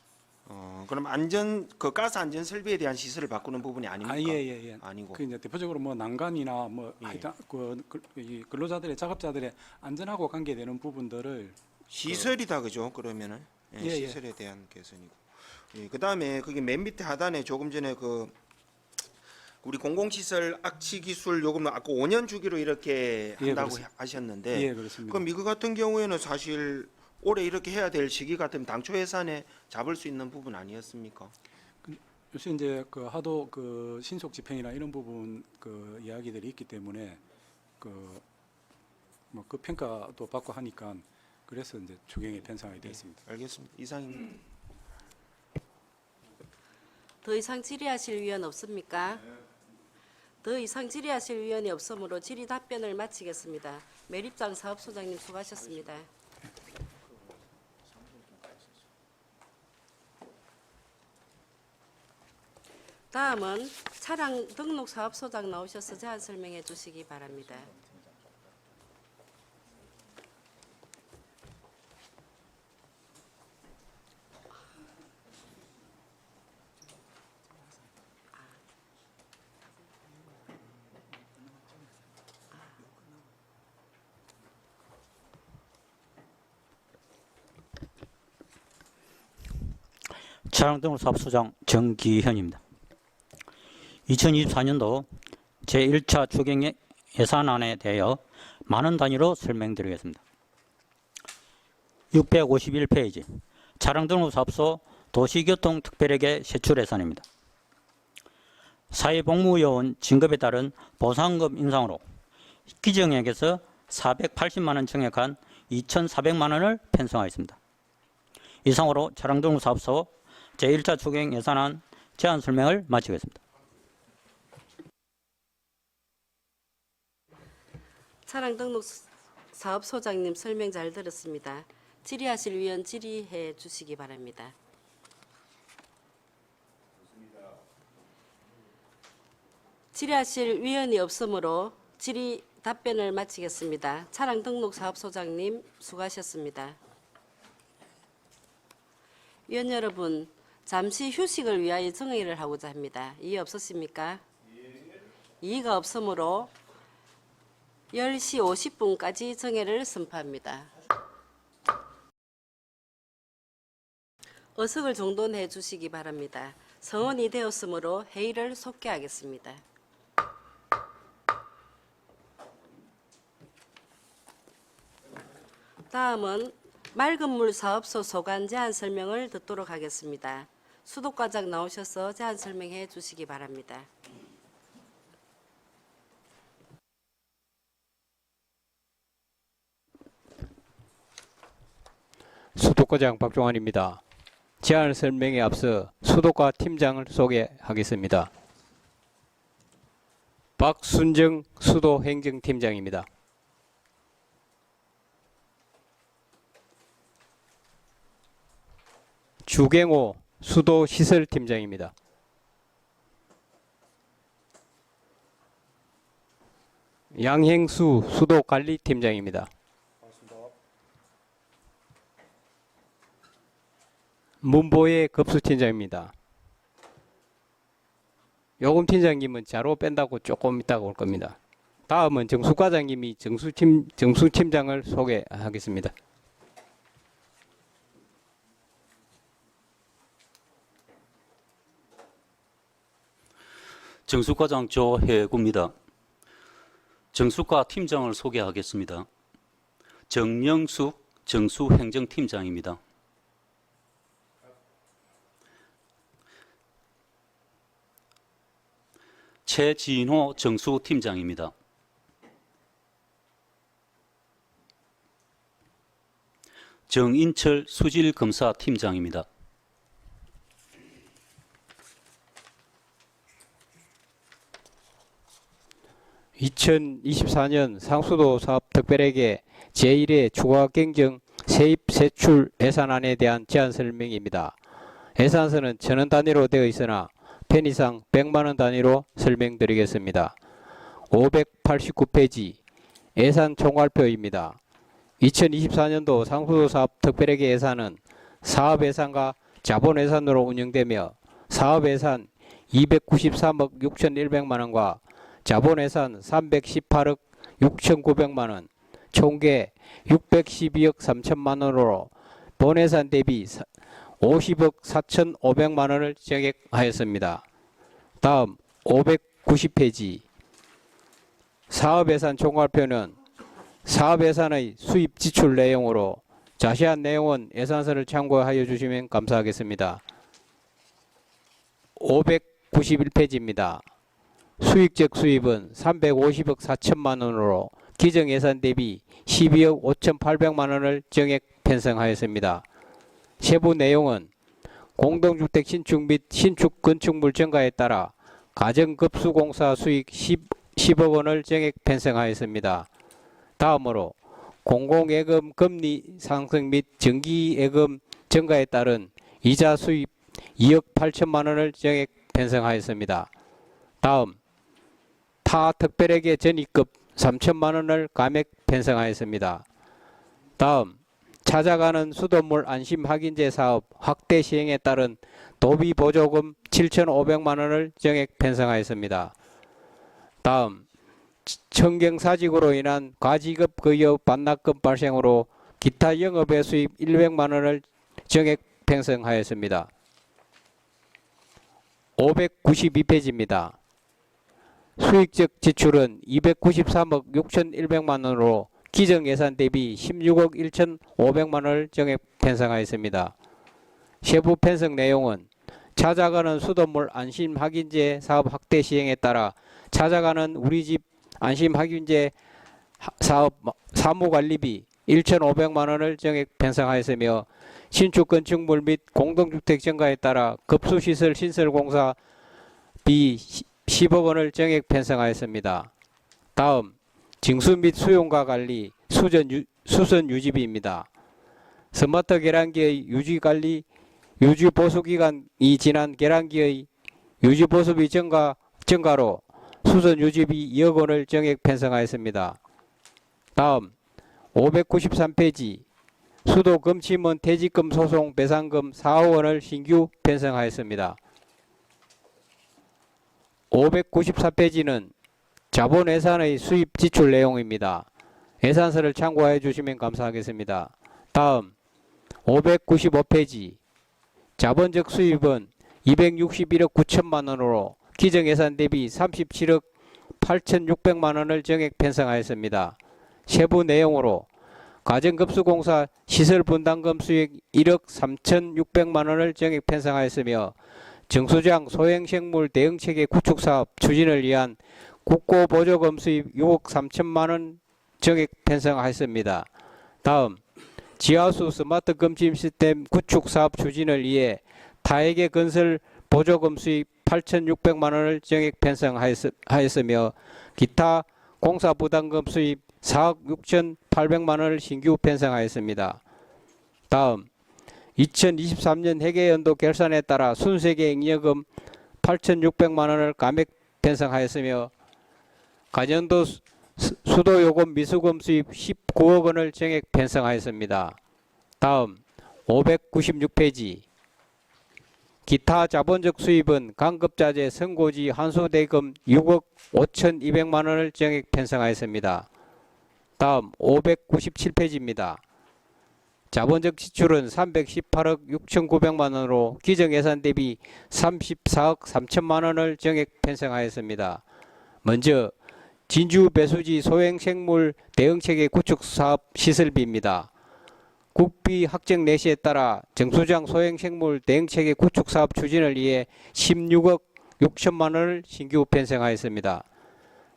그럼 안전 그 가스 안전 설비에 대한 시설을 바꾸는 부분이 아닙니까? 예. 아니고. 그 이제 대표적으로 뭐 난간이나 뭐 예. 하여튼 이 근로자들의 작업자들의 안전하고 관계되는 부분들을 시설이다 그죠? 그러면은 예, 예, 예. 시설에 대한 개선이고. 예, 그다음에 거기 맨 밑에 하단에 조금 전에 그 우리 공공시설 악취 기술 요금은 아까 5년 주기로 이렇게 예, 한다고 그렇습니다. 하셨는데 예, 그렇습니다. 그럼 이거 같은 경우에는 사실 올해 이렇게 해야 될 시기 같으면 당초 예산에 잡을 수 있는 부분 아니었습니까? 요새 이제 그 하도 그 신속 집행이나 이런 부분 그 이야기들이 있기 때문에 그 뭐 그 평가도 받고 하니까 그래서 이제 추경이 편성이 됐습니다. 알겠습니다. 이상입니다. 더 이상 질의하실 위원 없습니까? 더 이상 질의하실 위원이 없으므로 질의 답변을 마치겠습니다. 매립장 사업소장님 수고하셨습니다. 다음은 차량 등록 사업소장 나오셔서 제안 설명해 주시기 바랍니다. 차량 등록 사업소장 정기현입니다. 2024년도 제1차 추경 예산안에 대하여 많은 단위로 설명드리겠습니다. 651페이지 차량 등록 사업소 도시교통 특별회계 세출 예산입니다. 사회복무요원 진급에 따른 보상금 인상으로 기정액에서 480만 원 증액한 2,400만 원을 편성하였습니다. 이상으로 차량 등록 사업소 제1차 추경 예산안 제안 설명을 마치겠습니다. 차량 등록 사업소장님 설명 잘 들었습니다. 질의하실 위원 질의해 주시기 바랍니다. 질의하실 위원이 없으므로 질의 답변을 마치겠습니다. 차량 등록 사업소장님 수고하셨습니다. 위원 여러분, 잠시 휴식을 위하여 정의를 하고자 합니다. 이의 없으십니까? 이의가 없으므로 10시 50분까지 정회를 선포합니다. 의석을 정돈해 주시기 바랍니다. 성원이 되었으므로 회의를 속개하겠습니다. 다음은 맑은 물 사업소 소관 제안 설명을 듣도록 하겠습니다. 수도과장 나오셔서 제안 설명해 주시기 바랍니다. 수도과장 박종환입니다. 제안 설명에 앞서 수도과 팀장을 소개하겠습니다. 박순정 수도행정팀장입니다. 주경호 수도시설팀장입니다. 양행수 수도관리팀장입니다. 문보의 급수팀장입니다. 요금팀장님은 자로 뺀다고 조금 있다가 올 겁니다. 다음은 정수과장님이 정수팀장을 소개하겠습니다. 정수과장 조혜구입니다. 정수과 팀장을 소개하겠습니다. 정영숙 정수행정팀장입니다. 최진호 정수팀장입니다. 정인철 수질검사팀장입니다. (2024년) 상수도 사업 특별회계 제1회 추가 경정 세입 세출 예산안에 대한 제안 설명입니다. 예산서는 1,000원 단위로 되어 있으나 편의상 100만 원 단위로 설명드리겠습니다. 589페이지 예산 총괄표입니다. 2024년도 상수도 사업 특별회계 예산은 사업 예산과 자본 예산으로 운영되며 사업 예산 293억 6,100만 원과 자본 예산 318억 6,900만 원, 총계 612억 3천만 원으로 본 예산 대비 50억 4,500만 원을 증액하였습니다. 다음 590페이지 사업 예산 총괄표는 사업 예산의 수입 지출 내용으로 자세한 내용은 예산서를 참고하여 주시면 감사하겠습니다. 591페이지입니다. 수익적 수입은 350억 4천만 원으로 기정 예산 대비 12억 5,800만 원을 증액 편성하였습니다. 세부 내용은 공동주택 신축 및 신축 건축물 증가에 따라 가정급수공사 수익 10억 원을 증액 편성하였습니다. 다음으로 공공예금 금리 상승 및 정기예금 증가에 따른 이자 수입 2억 8천만 원을 증액 편성하였습니다. 다음 타 특별회계 전입급 3천만 원을 감액 편성하였습니다. 다음 찾아가는 수돗물 안심 확인제 사업 확대 시행에 따른 도비 보조금 7,500만 원을 증액 편성하였습니다. 다음 청경사직으로 인한 과지급 거여 반납금 발생으로 기타 영업의 수입 100만 원을 증액 편성하였습니다. 592페이지입니다. 수익적 지출은 293억 6,100만 원으로 기정 예산 대비 16억 1,500만 원을 증액 편성하였습니다. 세부 편성 내용은 찾아가는 수돗물 안심 확인제 사업 확대 시행에 따라 찾아가는 우리집 안심 확인제 사업 사무관리비 1,500만 원을 증액 편성하였으며 신축 건축물 및 공동주택 증가에 따라 급수시설 신설공사 비 10억 원을 증액 편성하였습니다. 다음 징수 및 수용과 관리 수선 유지비입니다. 스마트 계량기의 유지관리 유지보수기간이 지난 계량기의 유지보수비 증가로 수선 유지비 2억 원을 증액 편성하였습니다. 다음 593페이지 수도 금침원 퇴직금 소송 배상금 4억 원을 신규 편성하였습니다. 594페이지는 자본 예산의 수입 지출 내용입니다. 예산서를 참고해 주시면 감사하겠습니다. 다음 595페이지 자본적 수입은 261억 9천만 원으로 기정 예산 대비 37억 8,600만 원을 증액 편성하였습니다. 세부 내용으로 가정급수공사 시설분담금 수익 1억 3,600만 원을 증액 편성하였으며 정수장 소형생물 대응체계 구축사업 추진을 위한 국고보조금 수입 6억 3천만 원 증액 편성하였습니다. 다음 지하수 스마트 검침 시스템 구축 사업 추진을 위해 타액의 건설 보조금 수입 8,600만 원을 증액 편성하였으며 기타 공사 부담금 수입 4억 6,800만 원을 신규 편성하였습니다. 다음 2023년 회계연도 결산에 따라 순세계 잉여금 8,600만 원을 감액 편성하였으며 가년도 수도요금 미수금 수입 19억 원을 증액 편성하였습니다. 다음 596페이지 기타 자본적 수입은 강급자재 선고지 환수대금 6억 5,200만 원을 증액 편성하였습니다. 다음 597페이지입니다. 자본적 지출은 318억 6,900만 원으로 기정 예산 대비 34억 3천만 원을 증액 편성하였습니다. 먼저 진주 배수지 소형생물 대응체계 구축 사업 시설비입니다. 국비 확정 내시에 따라 정수장 소형생물 대응체계 구축 사업 추진을 위해 16억 6천만 원을 신규 편성하였습니다.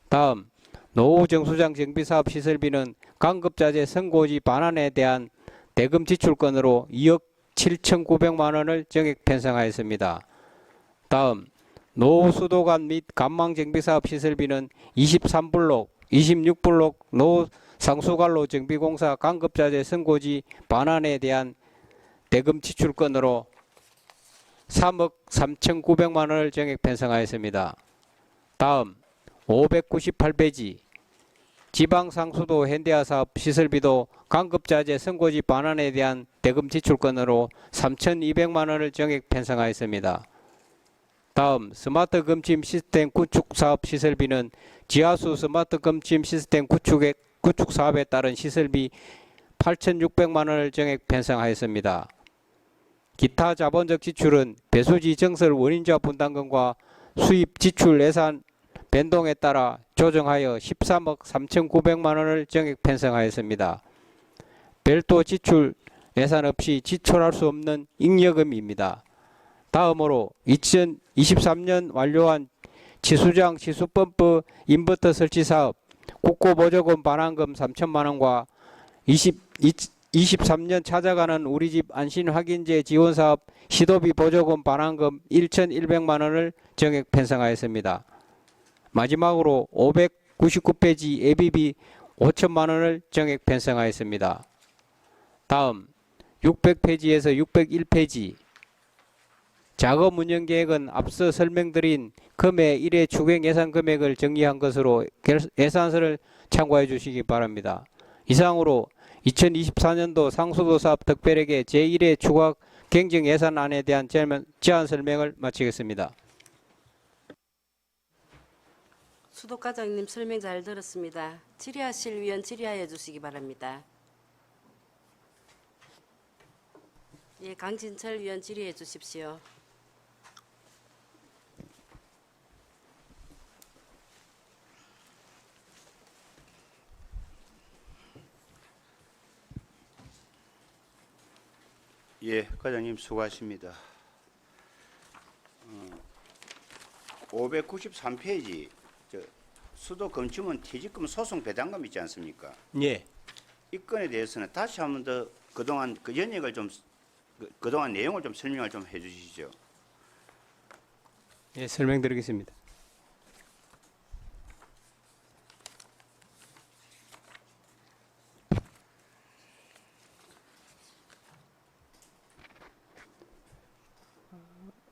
다음 노후 정수장 정비 사업 시설비는 강급자재 선고지 반환에 대한 대금 지출건으로 2억 7,900만 원을 정액 편성하였습니다. 다음 노후 수도관 및 간망 정비 사업 시설비는 23블록, 26블록 노후 상수관로 정비공사 강급자재 선고지 반환에 대한 대금 지출건으로 3억 3,900만 원을 정액 편성하였습니다. 다음 598페이지 지방상수도 현대화 사업 시설비도 강급자재 선고지 반환에 대한 대금 지출건으로 3,200만 원을 정액 편성하였습니다. 다음 스마트 검침 시스템 구축 사업 시설비는 지하수 스마트 검침 시스템 구축 사업에 따른 시설비 8,600만 원을 정액 편성하였습니다. 기타 자본적 지출은 배수지 정설 원인자 분담금과 수입 지출 예산 변동에 따라 조정하여 13억 3,900만 원을 정액 편성하였습니다. 별도 지출 예산 없이 지출할 수 없는 잉여금입니다. 다음으로 2023년 완료한 치수장 치수펌프 인버터 설치 사업 국고보조금 반환금 3천만 원과 23년 찾아가는 우리집 안신확인제 지원사업 시도비 보조금 반환금 1,100만 원을 정액 편성하였습니다. 마지막으로 599페이지 예비비 5천만 원을 정액 편성하였습니다. 다음 600페이지에서 601페이지 작업 운영 계획은 앞서 설명드린 금해 1회 추경 예산 금액을 정리한 것으로 예산서를 참고해 주시기 바랍니다. 이상으로 2024년도 상수도 사업 특별회계 제1회 추가 경정 예산안에 대한 제안 설명을 마치겠습니다. 수도과장님 설명 잘 들었습니다. 질의하실 위원 질의하여 주시기 바랍니다. 예, 강진철 위원 질의해 주십시오. 예, 과장님 수고하십니다. 593페이지 수도 검침은 퇴직금 소송 배당금 있지 않습니까? 예. 이 건에 대해서는 다시 한 번 더 그동안 그 연역을 좀 그동안 내용을 좀 설명을 좀 해주시죠. 예, 설명드리겠습니다.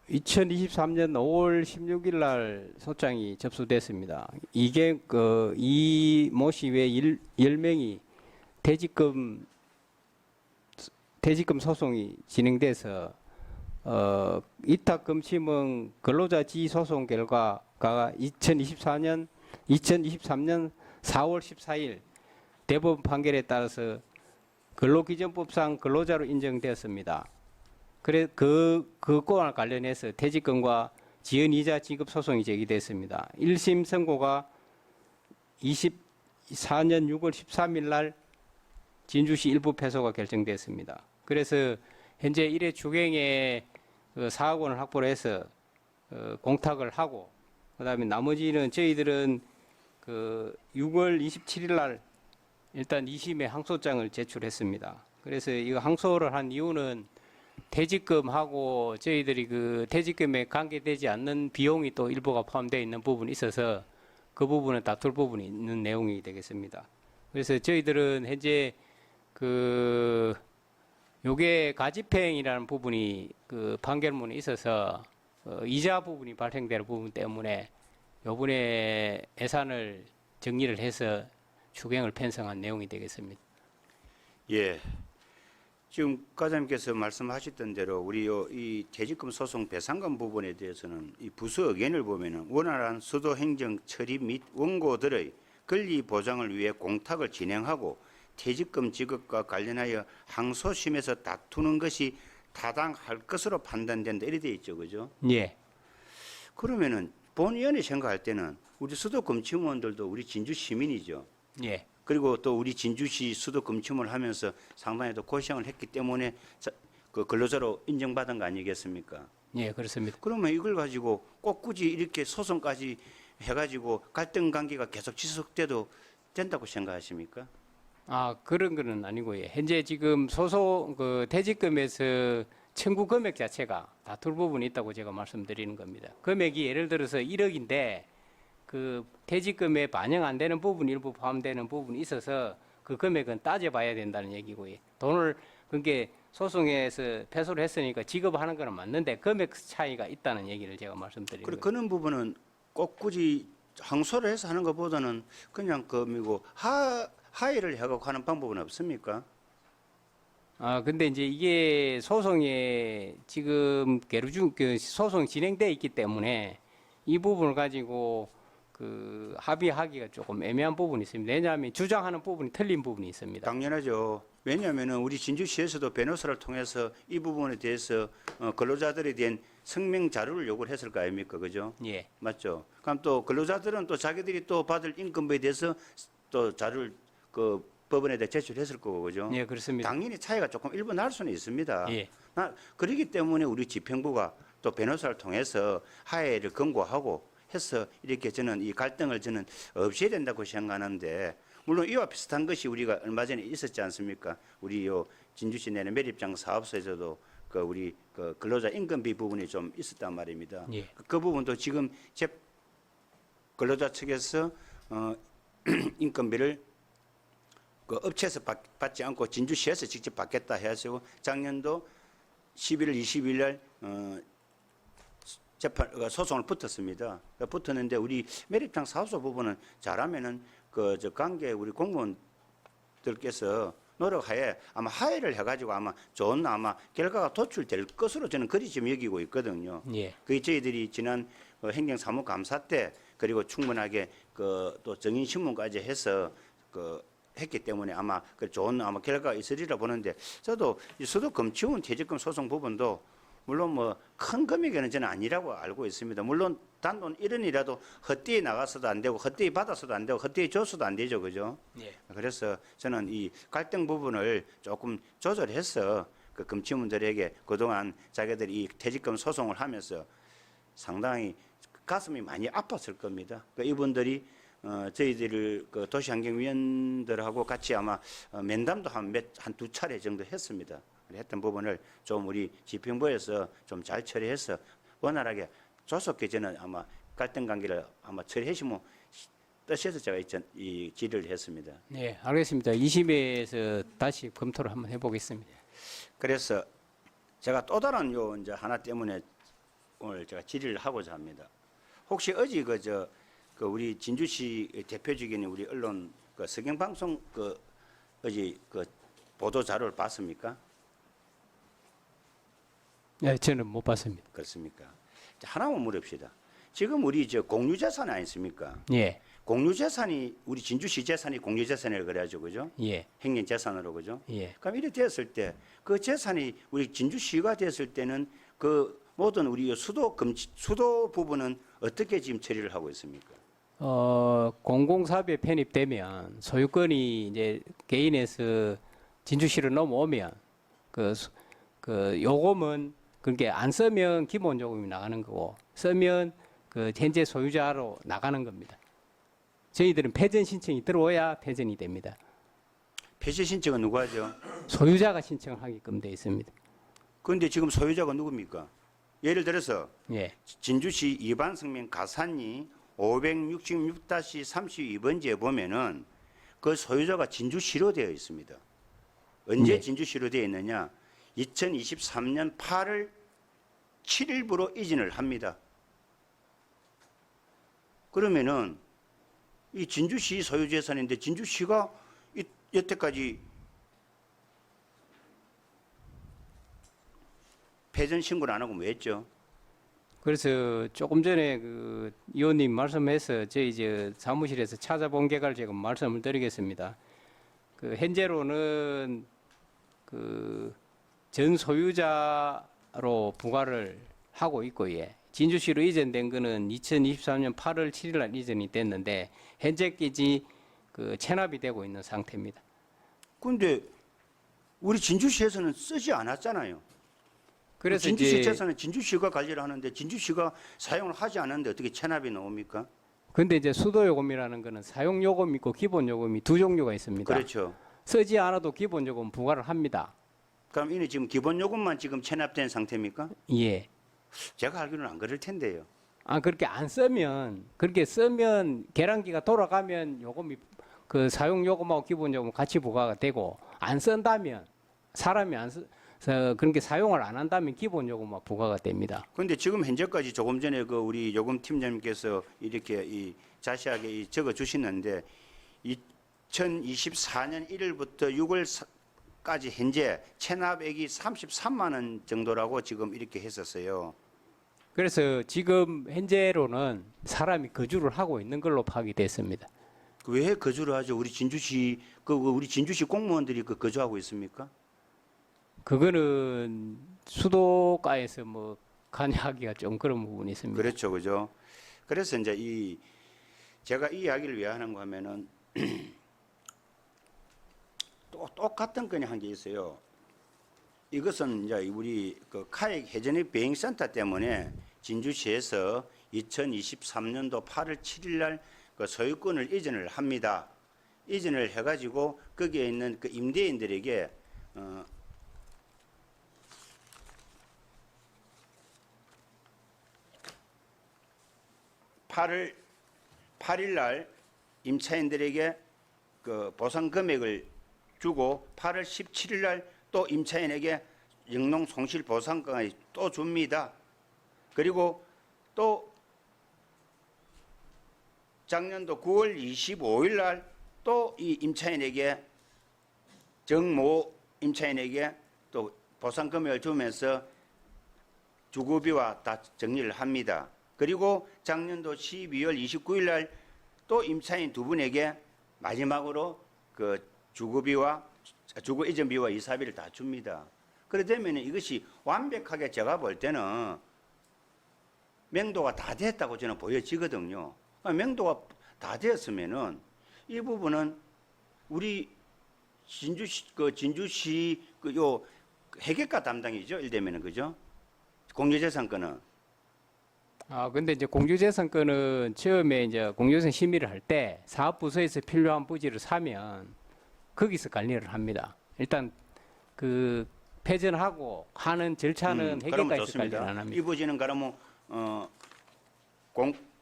(2023년 5월 16일) 날 소장이 접수됐습니다. 이게 이 모씨 외 10명이 퇴직금 소송이 진행돼서 위탁 검침은 근로자 지위 소송 결과가 2023년 4월 14일 대법원 판결에 따라서 근로기준법상 근로자로 인정되었습니다. 그래 그 건과 관련해서 퇴직금과 지연이자 지급 소송이 제기됐습니다. 1심 선고가 24년 6월 13일 날 진주시 일부 패소가 결정됐습니다. 그래서 현재 1회 추경에 4억 원을 확보를 해서 공탁을 하고, 그다음에 나머지는 저희들은 6월 27일 날 일단 2심에 항소장을 제출했습니다. 그래서 이거 항소를 한 이유는 퇴직금하고 저희들이 퇴직금에 관계되지 않는 비용이 또 일부가 포함되어 있는 부분이 있어서 그 부분은 다툴 부분이 있는 내용이 되겠습니다. 그래서 저희들은 현재 요게 가집행이라는 부분이 판결문에 있어서 이자 부분이 발생되는 부분 때문에 요번에 예산을 정리를 해서 추경을 편성한 내용이 되겠습니다. 예. 지금 과장님께서 말씀하셨던 대로 우리 이 퇴직금 소송 배상금 부분에 대해서는 이 부서 의견을 보면은 원활한 수도 행정 처리 및 원고들의 권리 보장을 위해 공탁을 진행하고 퇴직금 지급과 관련하여 항소심에서 다투는 것이 타당할 것으로 판단된다 이렇게 돼 있죠, 그죠? 예. 그러면은 본위원이 생각할 때는 우리 수도 금침원들도 우리 진주 시민이죠. 예. 그리고 또 우리 진주시 수도 금침을 하면서 상당히 또 고생을 했기 때문에 그 근로자로 인정받은 거 아니겠습니까? 예, 그렇습니다. 그러면 이걸 가지고 꼭 굳이 이렇게 소송까지 해가지고 갈등 관계가 계속 지속돼도 된다고 생각하십니까? 아, 그런 거는 아니고요. 현재 지금 소송 그 퇴직금에서 청구 금액 자체가 다툴 부분이 있다고 제가 말씀드리는 겁니다. 금액이 예를 들어서 1억인데 그 퇴직금에 반영 안 되는 부분 일부 포함되는 부분이 있어서 그 금액은 따져봐야 된다는 얘기고요. 돈을 그게 소송에서 패소를 했으니까 지급하는 거는 맞는데 금액 차이가 있다는 얘기를 제가 말씀드리는 그래 거예요. 그런 부분은 꼭 굳이 항소를 해서 하는 것보다는 그냥 그 미고 하해를 해가고 하는 방법은 없습니까? 아, 근데 이제 이게 소송에 지금 계류 그 소송이 진행돼 있기 때문에 이 부분을 가지고 그 합의하기가 조금 애매한 부분이 있습니다. 왜냐하면 주장하는 부분이 틀린 부분이 있습니다. 당연하죠. 왜냐하면 우리 진주시에서도 변호사를 통해서 이 부분에 대해서 근로자들에 대한 성명 자료를 요구를 했을 거 아닙니까, 그죠? 예, 맞죠. 그럼 또 근로자들은 또 자기들이 또 받을 임금에 대해서 또 자료를 그 법원에다 제출했을 거고, 그죠? 예, 그렇습니다. 당연히 차이가 조금 일부 날 수는 있습니다. 예, 그렇기 때문에 우리 집행부가 또 변호사를 통해서 하해를 권고하고 해서 이렇게 저는 이 갈등을 저는 없애야 된다고 생각하는데, 물론 이와 비슷한 것이 우리가 얼마 전에 있었지 않습니까? 우리 요 진주시 내내 매립장 사업소에서도 그 우리 그 근로자 임금비 부분이 좀 있었단 말입니다. 예. 그 부분도 지금 근로자 측에서 임금비를 그 업체에서 받지 않고 진주시에서 직접 받겠다 해가지고 작년도 11월 20일 날 소송을 붙었습니다. 붙었는데 우리 매립장 사업소 부분은 잘하면은 저 관계 우리 공무원들께서 노력하에 아마 하해를 해가지고 아마 좋은 아마 결과가 도출될 것으로 저는 그리 좀 여기고 있거든요. 예, 그 저희들이 지난 행정사무감사 때 그리고 충분하게 그 또 정인신문까지 해서 그 했기 때문에 아마 그 좋은 아마 결과가 있으리라 보는데 저도 이 수도 금치원 퇴직금 소송 부분도 물론 뭐 큰 금액에는 저는 아니라고 알고 있습니다. 물론 단돈 1원이라도 헛되이 나가서도 안 되고 헛되이 받아서도 안 되고 헛되이 줬어도 안 되죠, 그죠? 예. 그래서 저는 이 갈등 부분을 조금 조절해서 그 금치원들에게 그동안 자기들이 이 퇴직금 소송을 하면서 상당히 가슴이 많이 아팠을 겁니다. 그러니까 이분들이 저희들 그 도시환경위원들하고 같이 아마 면담도 한두 차례 정도 했습니다. 했던 부분을 좀 우리 집행부에서 좀 잘 처리해서 원활하게 조속하게 저는 아마 갈등 관계를 아마 처리하시면 뜻에서 제가 이 질의를 했습니다. 네, 알겠습니다. 20회에서 다시 검토를 한번 해보겠습니다. 그래서 제가 또 다른 요 이제 하나 때문에 오늘 제가 질의를 하고자 합니다. 혹시 어제 그 우리 진주시 대표적인 우리 언론 그 서경방송 그 어제 그 보도 자료를 봤습니까? 네, 저는 못 봤습니다. 그렇습니까? 자, 하나만 물읍시다. 지금 우리 공유재산 아니십니까? 예, 공유재산이 우리 진주시 재산이 공유재산이라고 그래야죠, 그죠? 예, 행정재산으로 그죠? 예. 그럼 이렇게 되었을 때 그 재산이 우리 진주시가 됐을 때는 그 모든 우리 수도 부분은 어떻게 지금 처리를 하고 있습니까? 공공사업에 편입되면 소유권이 이제 개인에서 진주시로 넘어오면 그 요금은 그게 안 쓰면 기본 요금이 나가는 거고 쓰면 그 현재 소유자로 나가는 겁니다. 저희들은 폐전 신청이 들어와야 폐전이 됩니다. 폐쇄 신청은 누가 하죠? 소유자가 신청을 하게끔 돼 있습니다. 그런데 지금 소유자가 누굽니까? 예를 들어서 예, 진주시 이반성면 가산리 566-32번지에 보면은 그 소유자가 진주시로 되어 있습니다. 언제 네. 진주시로 되어 있느냐? 2023년 8월 7일부로 이전을 합니다. 그러면은 이 진주시 소유재산인데 진주시가 여태까지 폐전 신고를 안 하고 뭐 했죠? 그래서 조금 전에 그 의원님 말씀해서 저희 사무실에서 찾아본 결과를 제가 말씀을 드리겠습니다. 그 현재로는 그 전 소유자로 부과를 하고 있고, 예. 진주시로 이전된 거는 2023년 8월 7일 날 이전이 됐는데 현재까지 그 체납이 되고 있는 상태입니다. 근데 우리 진주시에서는 쓰지 않았잖아요. 그래서 진주시 이제 재산은 진주시가 관리를 하는데 진주시가 사용을 하지 않았는데 어떻게 체납이 나옵니까? 근데 이제 수도 요금이라는 거는 사용 요금 있고 기본 요금이 두 종류가 있습니다. 그렇죠. 쓰지 않아도 기본 요금 부과를 합니다. 그럼 이는 지금 기본 요금만 지금 체납된 상태입니까? 예. 제가 알기로는 안 그럴 텐데요. 아 그렇게 안 쓰면 그렇게 쓰면 계량기가 돌아가면 요금이 그 사용 요금하고 기본 요금 같이 부과가 되고 안 쓴다면 사람이 안 쓰, 그렇게 사용을 안 한다면 기본 요금만 부과가 됩니다. 그런데 지금 현재까지 조금 전에 그 우리 요금 팀장님께서 이렇게 이 자세하게 적어 주시는데 2024년 1일부터 6월까지 현재 체납액이 33만 원 정도라고 지금 이렇게 했었어요. 그래서 지금 현재로는 사람이 거주를 하고 있는 걸로 파악이 됐습니다. 왜 거주를 하죠? 우리 진주시 우리 진주시 공무원들이 그 거주하고 있습니까? 그거는 수도가에서 뭐 관여하기가 좀 그런 부분이 있습니다. 그렇죠, 그죠? 그래서 이제 제가 이 이야기를 왜 하는가 하면은 또 똑같은 건이 한 게 있어요. 이것은 이제 우리 그 카약 해전의 비행센터 때문에 진주시에서 2023년도 8월 7일 날 그 소유권을 이전을 합니다. 이전을 해가지고 거기에 있는 그 임대인들에게 8월 8일 날 임차인들에게 그 보상 금액을 주고 8월 17일 날 또 임차인에게 영농 손실 보상금을 또 줍니다. 그리고 또 작년도 9월 25일 날 또 이 임차인에게 정모 임차인에게 또 보상 금액을 주면서 주거비와 다 정리를 합니다. 그리고 작년도 12월 29일 날 또 임차인 두 분에게 마지막으로 그 주거비와 주거 이전비와 이사비를 다 줍니다. 그러다 보면 이것이 완벽하게 제가 볼 때는 맹도가 다 됐다고 저는 보여지거든요. 맹도가 다 되었으면은 이 부분은 우리 진주시 요 회계과 담당이죠. 일되면은 그죠? 공유재산권은 아 근데 이제 공유재산권은 처음에 이제 공유재산 심의를 할 때 사업부서에서 필요한 부지를 사면 거기서 관리를 합니다. 일단 그 폐전하고 하는 절차는 그러면 회계과에서 관리를 안 좋습니다. 합니다. 이 부지는 그러면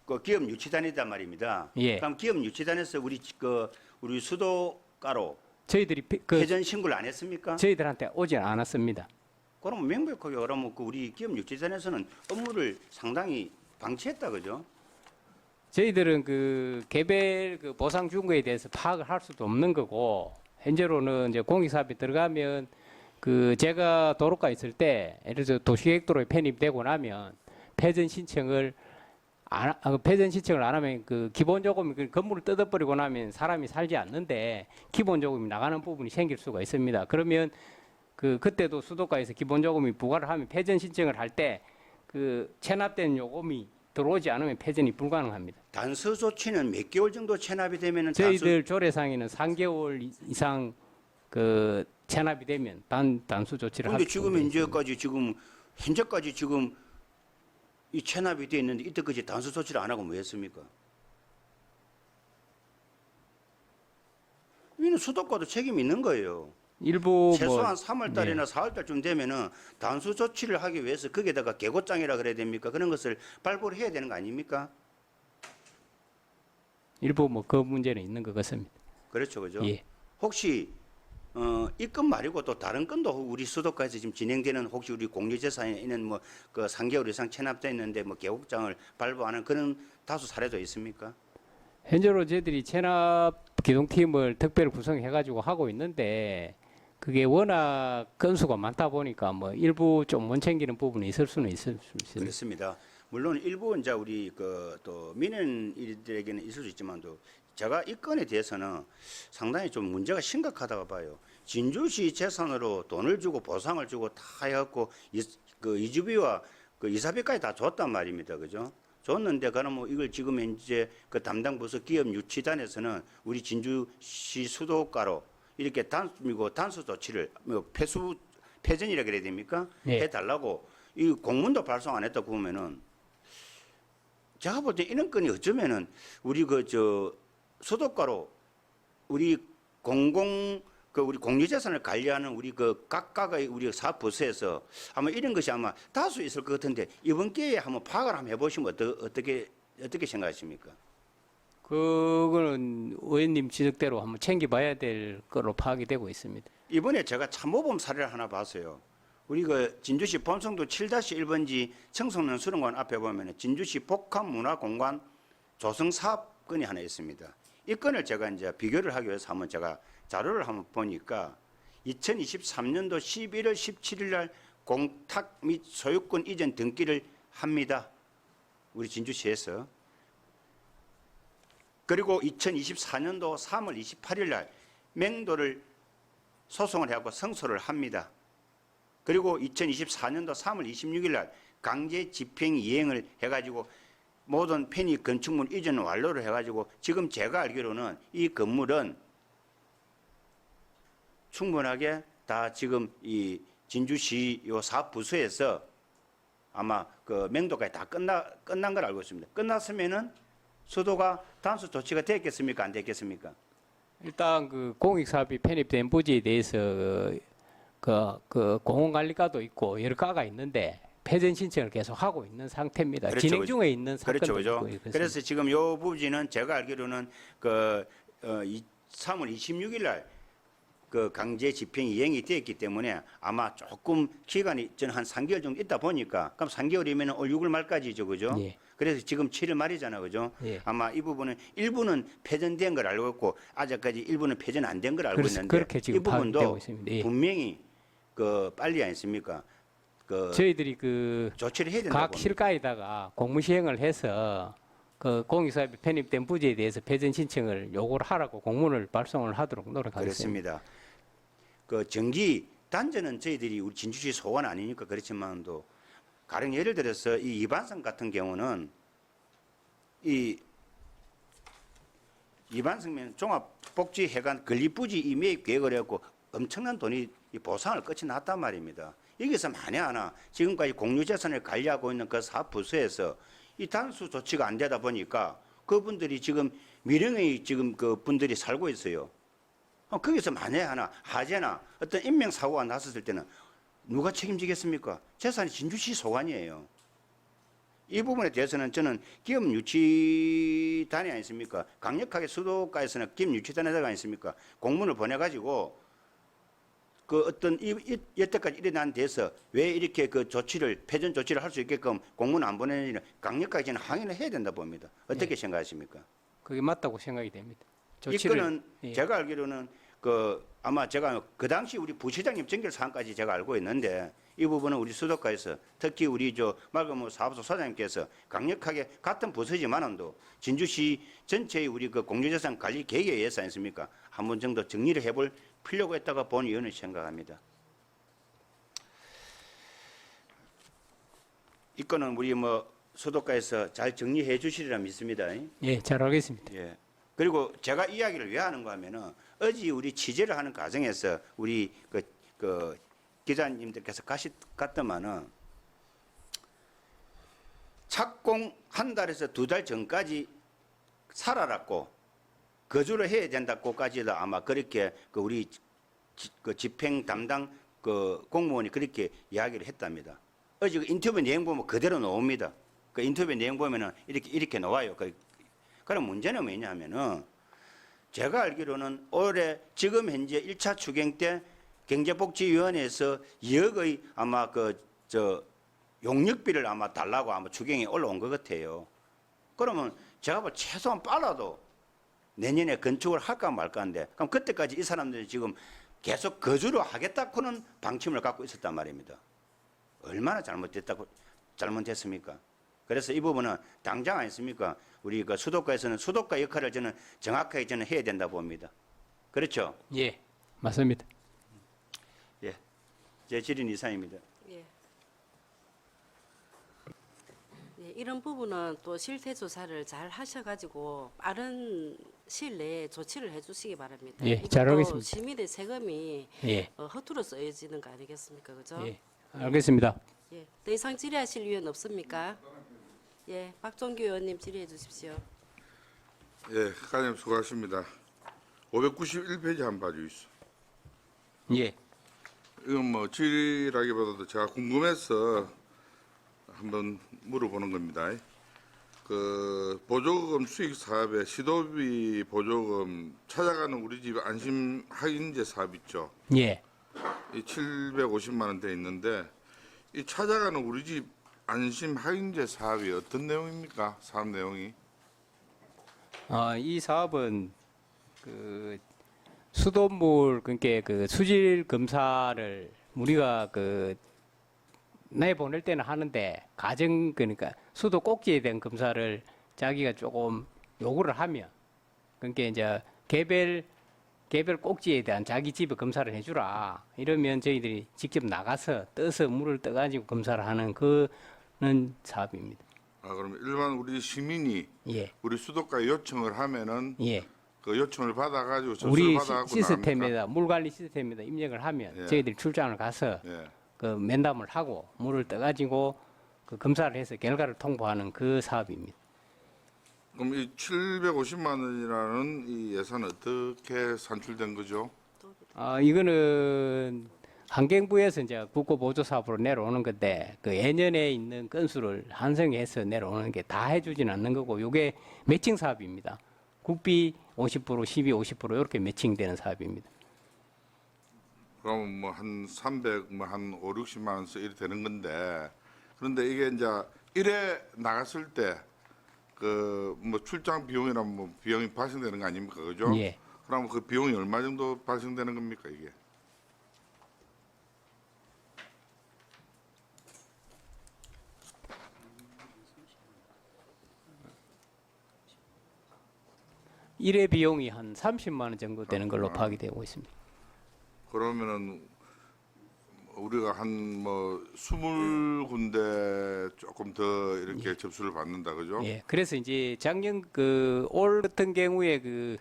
그 기업 유치단이단 말입니다. 예. 그럼 기업 유치단에서 우리 수도가로 저희들이 그 회전 신고를 안 했습니까? 저희들한테 오지 않았습니다. 그러면 명백하게 그러면 그 우리 기업 유치단에서는 업무를 상당히 방치했다 그죠? 저희들은 그 개별 그 보상 준 거에 대해서 파악을 할 수도 없는 거고 현재로는 이제 공익사업에 들어가면 그 제가 도로가 있을 때 예를 들어 도시계획도로에 편입되고 나면 폐전 신청을 안 하면 그 기본 요금이 그 건물을 뜯어버리고 나면 사람이 살지 않는데 기본 요금이 나가는 부분이 생길 수가 있습니다. 그러면 그때도 수도가에서 기본 요금이 부과를 하면 폐전 신청을 할 때 그 체납된 요금이 들어오지 않으면 폐전이 불가능합니다. 단서 조치는 몇 개월 정도 체납이 되면은 저희들 조례상에는 3개월 이상 그 체납이 되면 단수 조치를 할 근데 수 지금 있습니다. 현재까지 지금 이 체납이 돼 있는데 이때까지 단서 조치를 안 하고 뭐 했습니까? 이는 수도가도 책임이 있는 거예요. 일부 최소한 뭐 3월 달이나 4월 달쯤 되면은 단수 조치를 하기 위해서 거기에다가 개고장이라 그래야 됩니까? 그런 것을 발부를 해야 되는 거 아닙니까? 일부 뭐 그 문제는 있는 것 같습니다. 그렇죠, 그죠? 예. 혹시 이 건 말이고 또 다른 건도 우리 수도가에서 지금 진행되는 혹시 우리 공유재산에 있는 뭐 그 3개월 이상 체납돼 있는데 뭐 개국장을 발부하는 그런 다수 사례도 있습니까? 현재로 저희들이 체납 기동팀을 특별히 구성해가지고 하고 있는데 그게 워낙 건수가 많다 보니까 뭐 일부 좀 못 챙기는 부분이 있을 수는 있을 수 있습니다. 그렇습니다. 물론 일부 이제 우리 그 또 민원인들에게는 있을 수 있지만도 제가 이 건에 대해서는 상당히 좀 문제가 심각하다고 봐요. 진주시 재산으로 돈을 주고 보상을 주고 다 해갖고 그 이주비와 그 이사비까지 다 줬단 말입니다. 그죠? 줬는데 그럼 뭐 이걸 지금 현재 그 담당 부서 기업 유치단에서는 우리 진주시 수도가로 이렇게 단수 조치를 뭐 폐전이라 그래야 됩니까? 네. 해달라고 이 공문도 발송 안 했다고 보면은 제가 볼 때 이런 건이 어쩌면은 우리 수도가로 우리 우리 공유재산을 관리하는 우리 각각의 우리 사업부서에서 아마 이런 것이 아마 다수 있을 것 같은데 이번 기회에 한번 파악을 한번 해보시면 어떻게 생각하십니까? 그거는 의원님 지적대로 한번 챙겨봐야 될 거로 파악이 되고 있습니다. 이번에 제가 참모범 사례를 하나 봤어요. 우리 진주시 본성도 7-1번지 청소년 수련관 앞에 보면 진주시 복합문화공간 조성 사업건이 하나 있습니다. 이 건을 제가 이제 비교를 하기 위해서 한번 제가 자료를 한번 보니까 2023년도 11월 17일 날 공탁 및 소유권 이전 등기를 합니다. 우리 진주시에서. 그리고 2024년도 3월 28일 날 맹도를 소송을 해갖고 성소를 합니다. 그리고 2024년도 3월 26일 날 강제 집행 이행을 해가지고 모든 편의 건축물 이전 완료를 해가지고 지금 제가 알기로는 이 건물은 충분하게 다 지금 이 진주시 요 사업부서에서 아마 그 맹도까지 다 끝난 걸 알고 있습니다. 끝났으면은 수도가 단수 조치가 됐겠습니까? 안 됐겠습니까? 일단 그 공익사업이 편입된 부지에 대해서 그 공원관리과도 있고 여러 과가 있는데 폐전 신청을 계속 하고 있는 상태입니다. 그렇죠, 진행 그렇죠. 중에 있는 사건도 그렇죠, 있고. 그죠? 그렇습니다. 그래서 지금 요 부지는 제가 알기로는 3월 26일 날 그 강제 집행 이행이 되었기 때문에 아마 조금 기간이 전 한 3개월 정도 있다 보니까 그럼 3개월이면 올 6월 말까지죠, 그죠? 예. 그래서 지금 7월 말이잖아, 그죠? 예. 아마 이 부분은 일부는 폐전된 걸 알고 있고 아직까지 일부는 폐전 안 된 걸 알고 있는데 그렇게 지금 이 부분도 파악되고 있습니다. 예. 분명히 빨리 아니습니까? 저희들이 그 조치를 해야 된다고 각 봅니다. 실가에다가 공무 시행을 해서 그 공익사업이 편입된 부지에 대해서 폐전 신청을 요구를 하라고 공문을 발송을 하도록 노력하겠습니다. 그렇습니다. 정기 단전은 저희들이 우리 진주시 소관 아니니까 그렇지만도 가령 예를 들어서 이 이반성 같은 경우는 이 이반성면 종합복지회관 건립부지 이매입 계획을 했고 엄청난 돈이 이 보상을 끝이 났단 말입니다. 여기서 만에 하나 지금까지 공유재산을 관리하고 있는 그 사업부서에서 이 단수 조치가 안 되다 보니까 그분들이 지금 미령의 지금 그 분들이 살고 있어요. 거기서 만에 하나 하재나 어떤 인명사고가 났었을 때는 누가 책임지겠습니까? 재산이 진주시 소관이에요. 이 부분에 대해서는 저는 기업 유치단이 아니십니까? 강력하게 수도가에서는 기업 유치단에다가 아니십니까? 공문을 보내가지고 그 어떤 여태까지 일어난 데서 왜 이렇게 그 조치를 폐전 조치를 할 수 있게끔 공문 안 보내는지 강력하게 저는 항의를 해야 된다 봅니다. 어떻게 생각하십니까? 그게 맞다고 생각이 됩니다. 이 건은 예. 제가 알기로는 아마 제가 그 당시 우리 부시장님 전결 사항까지 제가 알고 있는데 이 부분은 우리 수도가에서 특히 우리 말그모 사업소 사장님께서 강력하게 같은 부서지만은도 진주시 전체의 우리 그 공유재산 관리 계획에 의해서 아니습니까? 한 번 정도 정리를 해볼 필요가 있다고 본 의원은 생각합니다. 이 건은 우리 수도가에서 잘 정리해 주시리라 믿습니다. 예, 잘 알겠습니다. 예. 그리고 제가 이야기를 왜 하는가 하면은 어제 우리 취재를 하는 과정에서 우리 그 기자님들께서 갔더만은 착공 한 달에서 2달 전까지 살아났고 거주를 해야 된다고까지도 아마 그렇게 우리 집행 담당 공무원이 그렇게 이야기를 했답니다. 어제 인터뷰 내용 보면 그대로 나옵니다. 그 인터뷰 내용 보면은 이렇게 나와요. 그럼 문제는 뭐냐면은 제가 알기로는 올해 지금 현재 1차 추경 때 경제복지위원회에서 2억의 아마 용역비를 아마 달라고 아마 추경이 올라온 것 같아요. 그러면 제가 볼 최소한 빨라도 내년에 건축을 할까 말까인데 그럼 그때까지 이 사람들이 지금 계속 거주를 하겠다고는 방침을 갖고 있었단 말입니다. 얼마나 잘못됐습니까? 그래서 이 부분은 당장 아니습니까? 우리 수도가에서는 수도가 역할을 저는 정확하게 해야 된다고 봅니다. 그렇죠? 예, 맞습니다. 예, 제 질의는 이상입니다. 예. 네, 이런 부분은 또 실태 조사를 잘 하셔가지고 빠른 시일 내에 조치를 해주시기 바랍니다. 예, 이것도 잘하겠습니다. 시민의 세금이 예, 허투루 쓰여지는 거 아니겠습니까, 그죠? 예, 알겠습니다. 예. 더 이상 질의하실 의원 없습니까? 예, 박종규 의원님 질의해 주십시오. 예, 과장님 수고하십니다. 591페이지 한번 봐주시오. 예, 이건 뭐 질의라기보다도 제가 궁금해서 한번 물어보는 겁니다. 그 보조금 수익 사업에 시도비 보조금 찾아가는 우리 집 안심 확인제 사업 있죠. 예. 이 750만 원 돼 있는데 이 찾아가는 우리 집 안심 확인제 사업이 어떤 내용입니까? 사업 내용이? 이 사업은 그 수돗물 그러니까 그 수질 검사를 우리가 그 내보낼 때는 하는데 가정 그러니까 수도 꼭지에 대한 검사를 자기가 조금 요구를 하면 그러니까 이제 개별 꼭지에 대한 자기 집에 검사를 해주라 이러면 저희들이 직접 나가서 떠서 물을 떠가지고 검사를 하는 그는 사업입니다. 아, 그럼 일반 우리 시민이 예, 우리 수도가에 요청을 하면은 예. 그 요청을 받아가지고 접수를 우리 받아갖고 시스템에다 물 관리 시스템에다 입력을 하면 예. 저희들이 출장을 가서 예. 그 면담을 하고 물을 떠가지고 그 검사를 해서 결과를 통보하는 그 사업입니다. 그럼 이 750만 원이라는 이 예산은 어떻게 산출된 거죠? 이거는 환경부에서 이제 국고 보조 사업으로 내려오는 건데 그 예년에 있는 건수를 한정해서 내려오는 게 다 해주진 않는 거고 이게 매칭 사업입니다. 국비 50%, 시비 50% 이렇게 매칭되는 사업입니다. 그러면 뭐 한 300, 뭐 한 5, 60만 원씩 이렇게 되는 건데 그런데 이게 이제 일에 나갔을 때 그 뭐 출장 비용이나 뭐 비용이 발생되는 거 아닙니까, 그죠? 예. 그럼 그 비용이 얼마 정도 발생되는 겁니까 이게? 일회 비용이 한 30만 원 정도 되는 걸로 파악이 되고 있습니다. 그러면은 우리가 한 뭐 20군데 조금 더 이렇게 접수를 받는다, 그죠? 예, 그래서 이제 작년 그 올 같은 경우에 그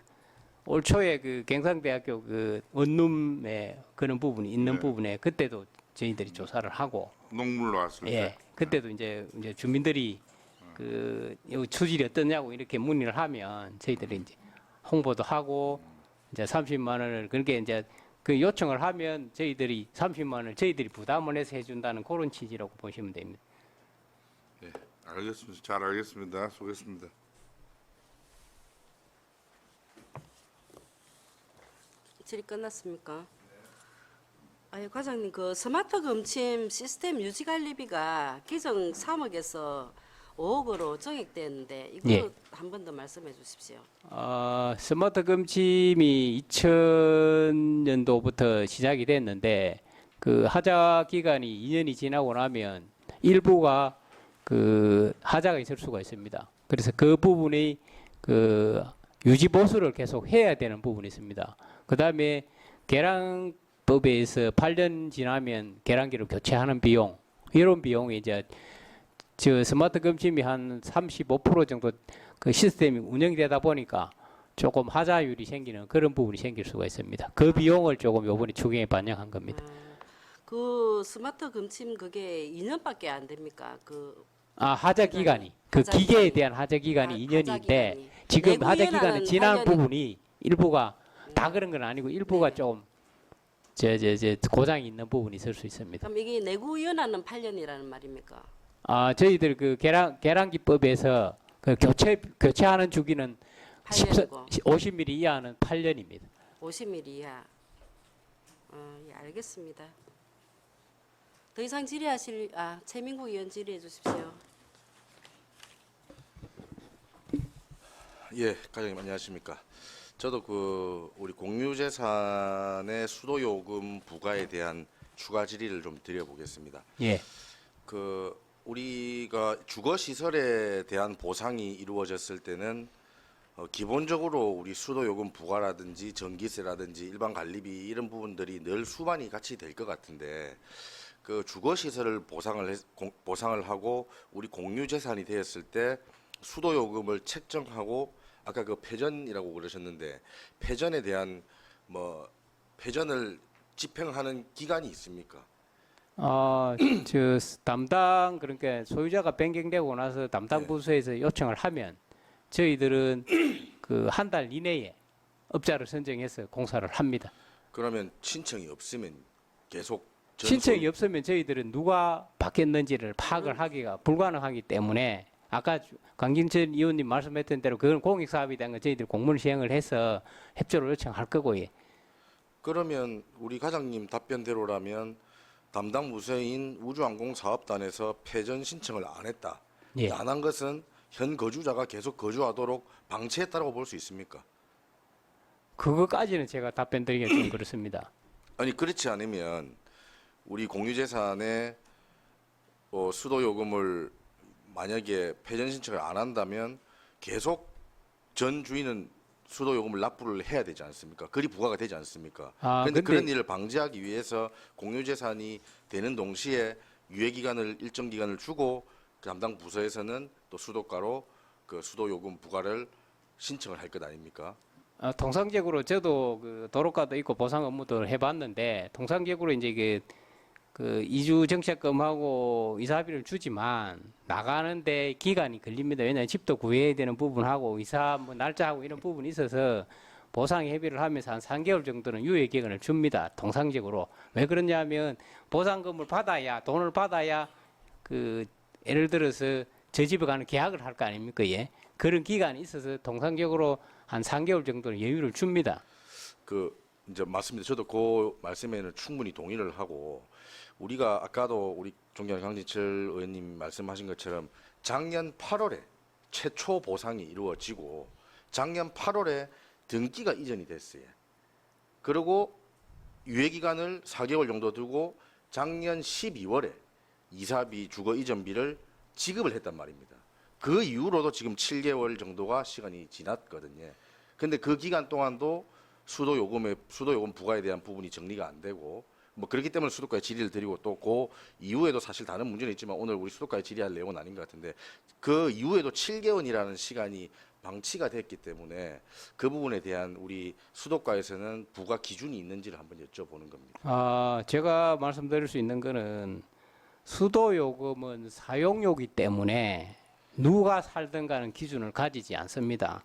올 초에 그 경상대학교 그 원룸에 그런 부분이 있는 네. 부분에 그때도 저희들이 조사를 하고 농물로 왔을 예, 때. 그때도 이제 주민들이 그 여기 수질이 어떠냐고 이렇게 문의를 하면 저희들이 이제 홍보도 하고 이제 30만 원을 그렇게 이제 그 요청을 하면 저희들이 30만 원을 저희들이 부담을 해서 해준다는 그런 취지라고 보시면 됩니다. 예, 알겠습니다. 잘 알겠습니다. 수고했습니다. 질의 끝났습니까? 아니, 과장님 그 스마트 검침 시스템 유지 관리비가 기정 3억에서 5억으로 정액됐는데 이거 예. 한 번 더 말씀해 주십시오. 스마트 검침이 2000년도부터 시작이 됐는데 그 하자 기간이 2년이 지나고 나면 일부가 그 하자가 있을 수가 있습니다. 그래서 그 부분이 그 유지 보수를 계속 해야 되는 부분이 있습니다. 그다음에 계량법에 의해서 8년 지나면 계량기를 교체하는 비용 이런 비용이 이제 저 스마트 검침이 한 35% 정도 그 시스템이 운영이 되다 보니까 조금 하자율이 생기는 그런 부분이 생길 수가 있습니다. 그 비용을 조금 요번에 추경에 반영한 겁니다. 그 스마트 검침 그게 2년밖에 안 됩니까? 그 하자 기간이 그 하자 기계에 기간이. 대한 하자 기간이 하자 2년인데 기간이. 지금 내부 하자 이연하는 기간은 지난 8년이 부분이 일부가 다 그런 건 아니고 일부가 네. 좀 고장이 있는 부분이 있을 수 있습니다. 그럼 이게 내구 연한은 8년이라는 말입니까? 저희들 그 계량기법에서 그 교체하는 주기는 8년이고 50mm 이하는 8년입니다. 50mm 이하. 예, 알겠습니다. 더 이상 질의하실 최민국 의원 질의해 주십시오. 예, 과장님 안녕하십니까. 저도 그 우리 공유재산의 수도요금 부과에 대한 추가 질의를 좀 드려보겠습니다. 예. 그 우리가 주거 시설에 대한 보상이 이루어졌을 때는 기본적으로 우리 수도요금 부과라든지 전기세라든지 일반 관리비 이런 부분들이 늘 수반이 같이 될 것 같은데 그 주거 시설을 보상을 하고 우리 공유 재산이 되었을 때 수도 요금을 책정하고 아까 그 패전이라고 그러셨는데 패전에 대한 뭐 패전을 집행하는 기간이 있습니까? 저 담당 그러니까 소유자가 변경되고 나서 담당 네. 부서에서 요청을 하면 저희들은 그 한 달 이내에 업자를 선정해서 공사를 합니다. 그러면 신청이 없으면 계속 신청이 없으면 저희들은 누가 받겠는지를 파악을 하기가 불가능하기 때문에 아까 강진철 의원님 말씀했던 대로 그건 공익사업에 대한 건 저희들 공문 시행을 해서 협조를 요청할 거고요. 그러면 우리 과장님 답변대로라면 담당 부서인 우주항공사업단에서 폐전 신청을 안 했다. 예. 안 한 것은 현 거주자가 계속 거주하도록 방치했다고 볼 수 있습니까? 그거까지는 제가 답변드리기가 좀 그렇습니다. 아니 그렇지 않으면 우리 공유재산에 수도 요금을 만약에 폐전 신청을 안 한다면 계속 전 주인은 수도 요금을 납부를 해야 되지 않습니까? 그리 부과가 되지 않습니까? 그런데 그런 일을 방지하기 위해서 공유재산이 되는 동시에 유예 기간을 일정 기간을 주고 그 담당 부서에서는 또 수도가로 그 수도 요금 부과를 신청을 할 것 아닙니까? 통상적으로 저도 그 도로가도 있고 보상 업무도 해봤는데 통상적으로 이제 그 이주 정책금하고 이사비를 주지만 나가는데 기간이 걸립니다. 왜냐하면 집도 구해야 되는 부분하고 이사 뭐 날짜하고 이런 부분이 있어서 보상 협의를 하면서 한 3개월 정도는 유예 기간을 줍니다. 통상적으로. 왜 그러냐면 보상금을 받아야 돈을 받아야 그 예를 들어서 저 집에 가는 계약을 할 거 아닙니까? 예. 그런 기간이 있어서 통상적으로 한 3개월 정도는 여유를 줍니다. 그 이제 맞습니다. 저도 그 말씀에는 충분히 동의를 하고 우리가 아까도 우리 존경하는 강진철 의원님 말씀하신 것처럼 작년 8월에 최초 보상이 이루어지고 작년 8월에 등기가 이전이 됐어요. 그리고 유예 기간을 4개월 정도 두고 작년 12월에 이사비 주거 이전비를 지급을 했단 말입니다. 그 이후로도 지금 7개월 정도가 시간이 지났거든요. 근데 그 기간 동안도 수도 요금 부과에 대한 부분이 정리가 안 되고 뭐 그렇기 때문에 수도가에 질의를 드리고 또 그 이후에도 사실 다른 문제는 있지만 오늘 우리 수도가에 질의할 내용은 아닌 것 같은데 그 이후에도 7개월이라는 시간이 방치가 됐기 때문에 그 부분에 대한 우리 수도가에서는 부과 기준이 있는지를 한번 여쭤보는 겁니다. 제가 말씀드릴 수 있는 거는 수도 요금은 사용료이기 때문에 누가 살든가는 기준을 가지지 않습니다.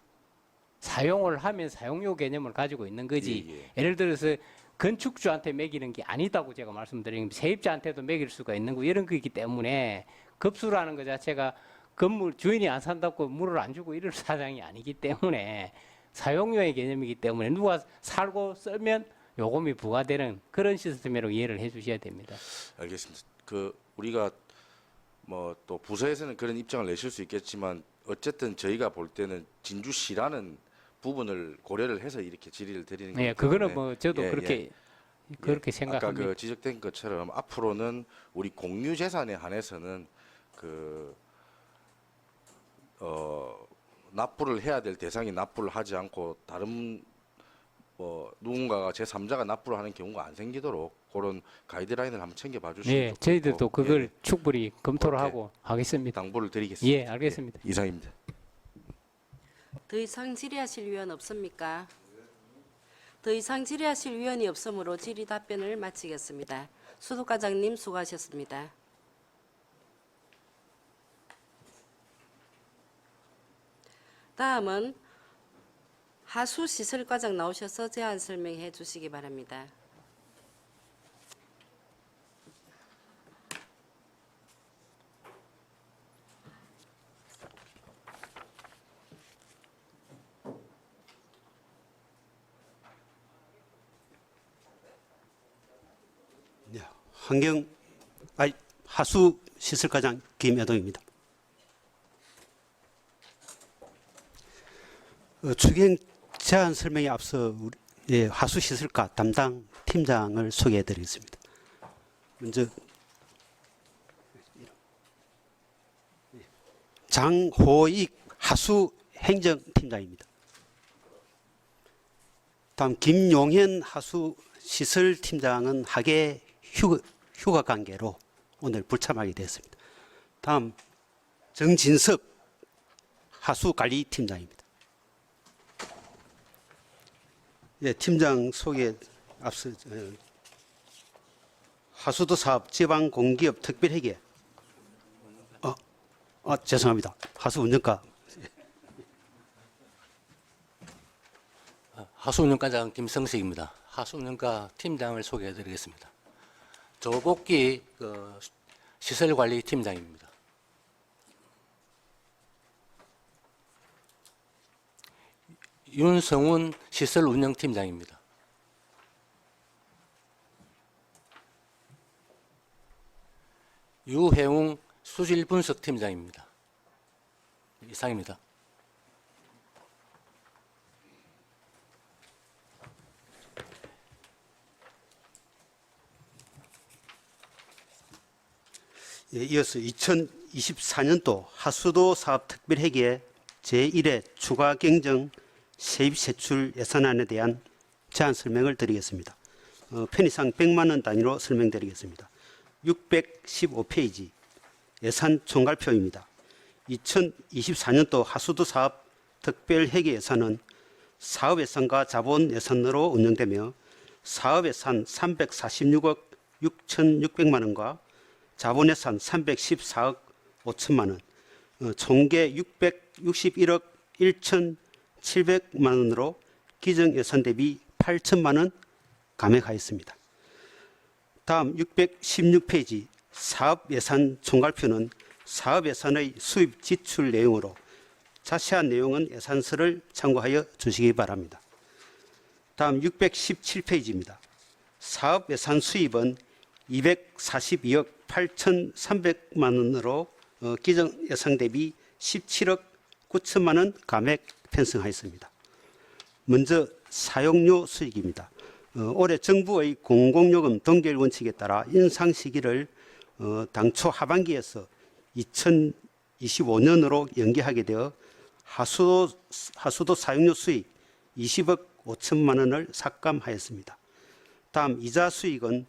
사용을 하면 사용료 개념을 가지고 있는 거지. 예를 들어서 건축주한테 매기는 게 아니다고 제가 말씀드리는 겁니다. 세입자한테도 매길 수가 있는 거 이런 거이기 때문에 급수라는 것 자체가 건물 주인이 안 산다고 물을 안 주고 이럴 사장이 아니기 때문에 사용료의 개념이기 때문에 누가 살고 쓰면 요금이 부과되는 그런 시스템으로 이해를 해주셔야 됩니다. 알겠습니다. 그 우리가 뭐 또 부서에서는 그런 입장을 내실 수 있겠지만 어쨌든 저희가 볼 때는 진주시라는 부분을 고려를 해서 이렇게 질의를 드리는 거기 예, 그거는 때문에 뭐 저도 그렇게 생각합니다. 아까 그 지적된 것처럼 앞으로는 우리 공유 재산에 한해서는 납부를 해야 될 대상이 납부를 하지 않고 다른 누군가가 제3자가 납부를 하는 경우가 안 생기도록 그런 가이드라인을 한번 챙겨봐 주시면 예, 좋겠고 저희들도 그걸 예, 충분히 검토를 그렇게 하고 하겠습니다. 당부를 드리겠습니다. 예, 알겠습니다. 예, 이상입니다. 더 이상 질의하실 위원 없습니까? 더 이상 질의하실 위원이 없으므로 질의 답변을 마치겠습니다. 수도과장님 수고하셨습니다. 다음은 하수시설과장 나오셔서 제안 설명해 주시기 바랍니다. 하수시설과장 김여동입니다. 추경 제안 설명에 앞서 하수시설과 담당 팀장을 소개해드리겠습니다. 먼저 장호익 하수행정팀장입니다. 다음 김용현 하수시설팀장은 학예 휴가 관계로 오늘 불참하게 되었습니다. 다음 정진석 하수관리팀장입니다. 예, 팀장 소개 앞서 하수도 사업 지방 공기업 특별회계 죄송합니다. 하수운영과 하수운영과장 김성식입니다. 하수운영과 팀장을 소개해드리겠습니다. 조복기 시설관리팀장입니다. 윤성훈 시설운영팀장입니다. 유혜웅 수질분석팀장입니다. 이상입니다. 예, 이어서 2024년도 하수도 사업 특별회계 제1회 추가 경정 세입 세출 예산안에 대한 제안 설명을 드리겠습니다. 편의상 100만 원 단위로 설명드리겠습니다. 615페이지 예산 총괄표입니다. 2024년도 하수도 사업 특별회계 예산은 사업 예산과 자본 예산으로 운영되며 사업 예산 346억 6,600만 원과 자본 예산 314억 5천만 원, 총계 661억 1,700만 원으로 기정 예산 대비 8천만 원 감액하였습니다. 다음 616페이지 사업 예산 총괄표는 사업 예산의 수입 지출 내용으로 자세한 내용은 예산서를 참고하여 주시기 바랍니다. 다음 617페이지입니다. 사업 예산 수입은 242억 8,300만 원으로 기정 예산 대비 17억 9천만 원 감액 편성하였습니다. 먼저 사용료 수익입니다. 올해 정부의 공공요금 동결 원칙에 따라 인상 시기를 당초 하반기에서 2025년으로 연기하게 되어 하수도 사용료 수익 20억 5천만 원을 삭감하였습니다. 다음 이자 수익은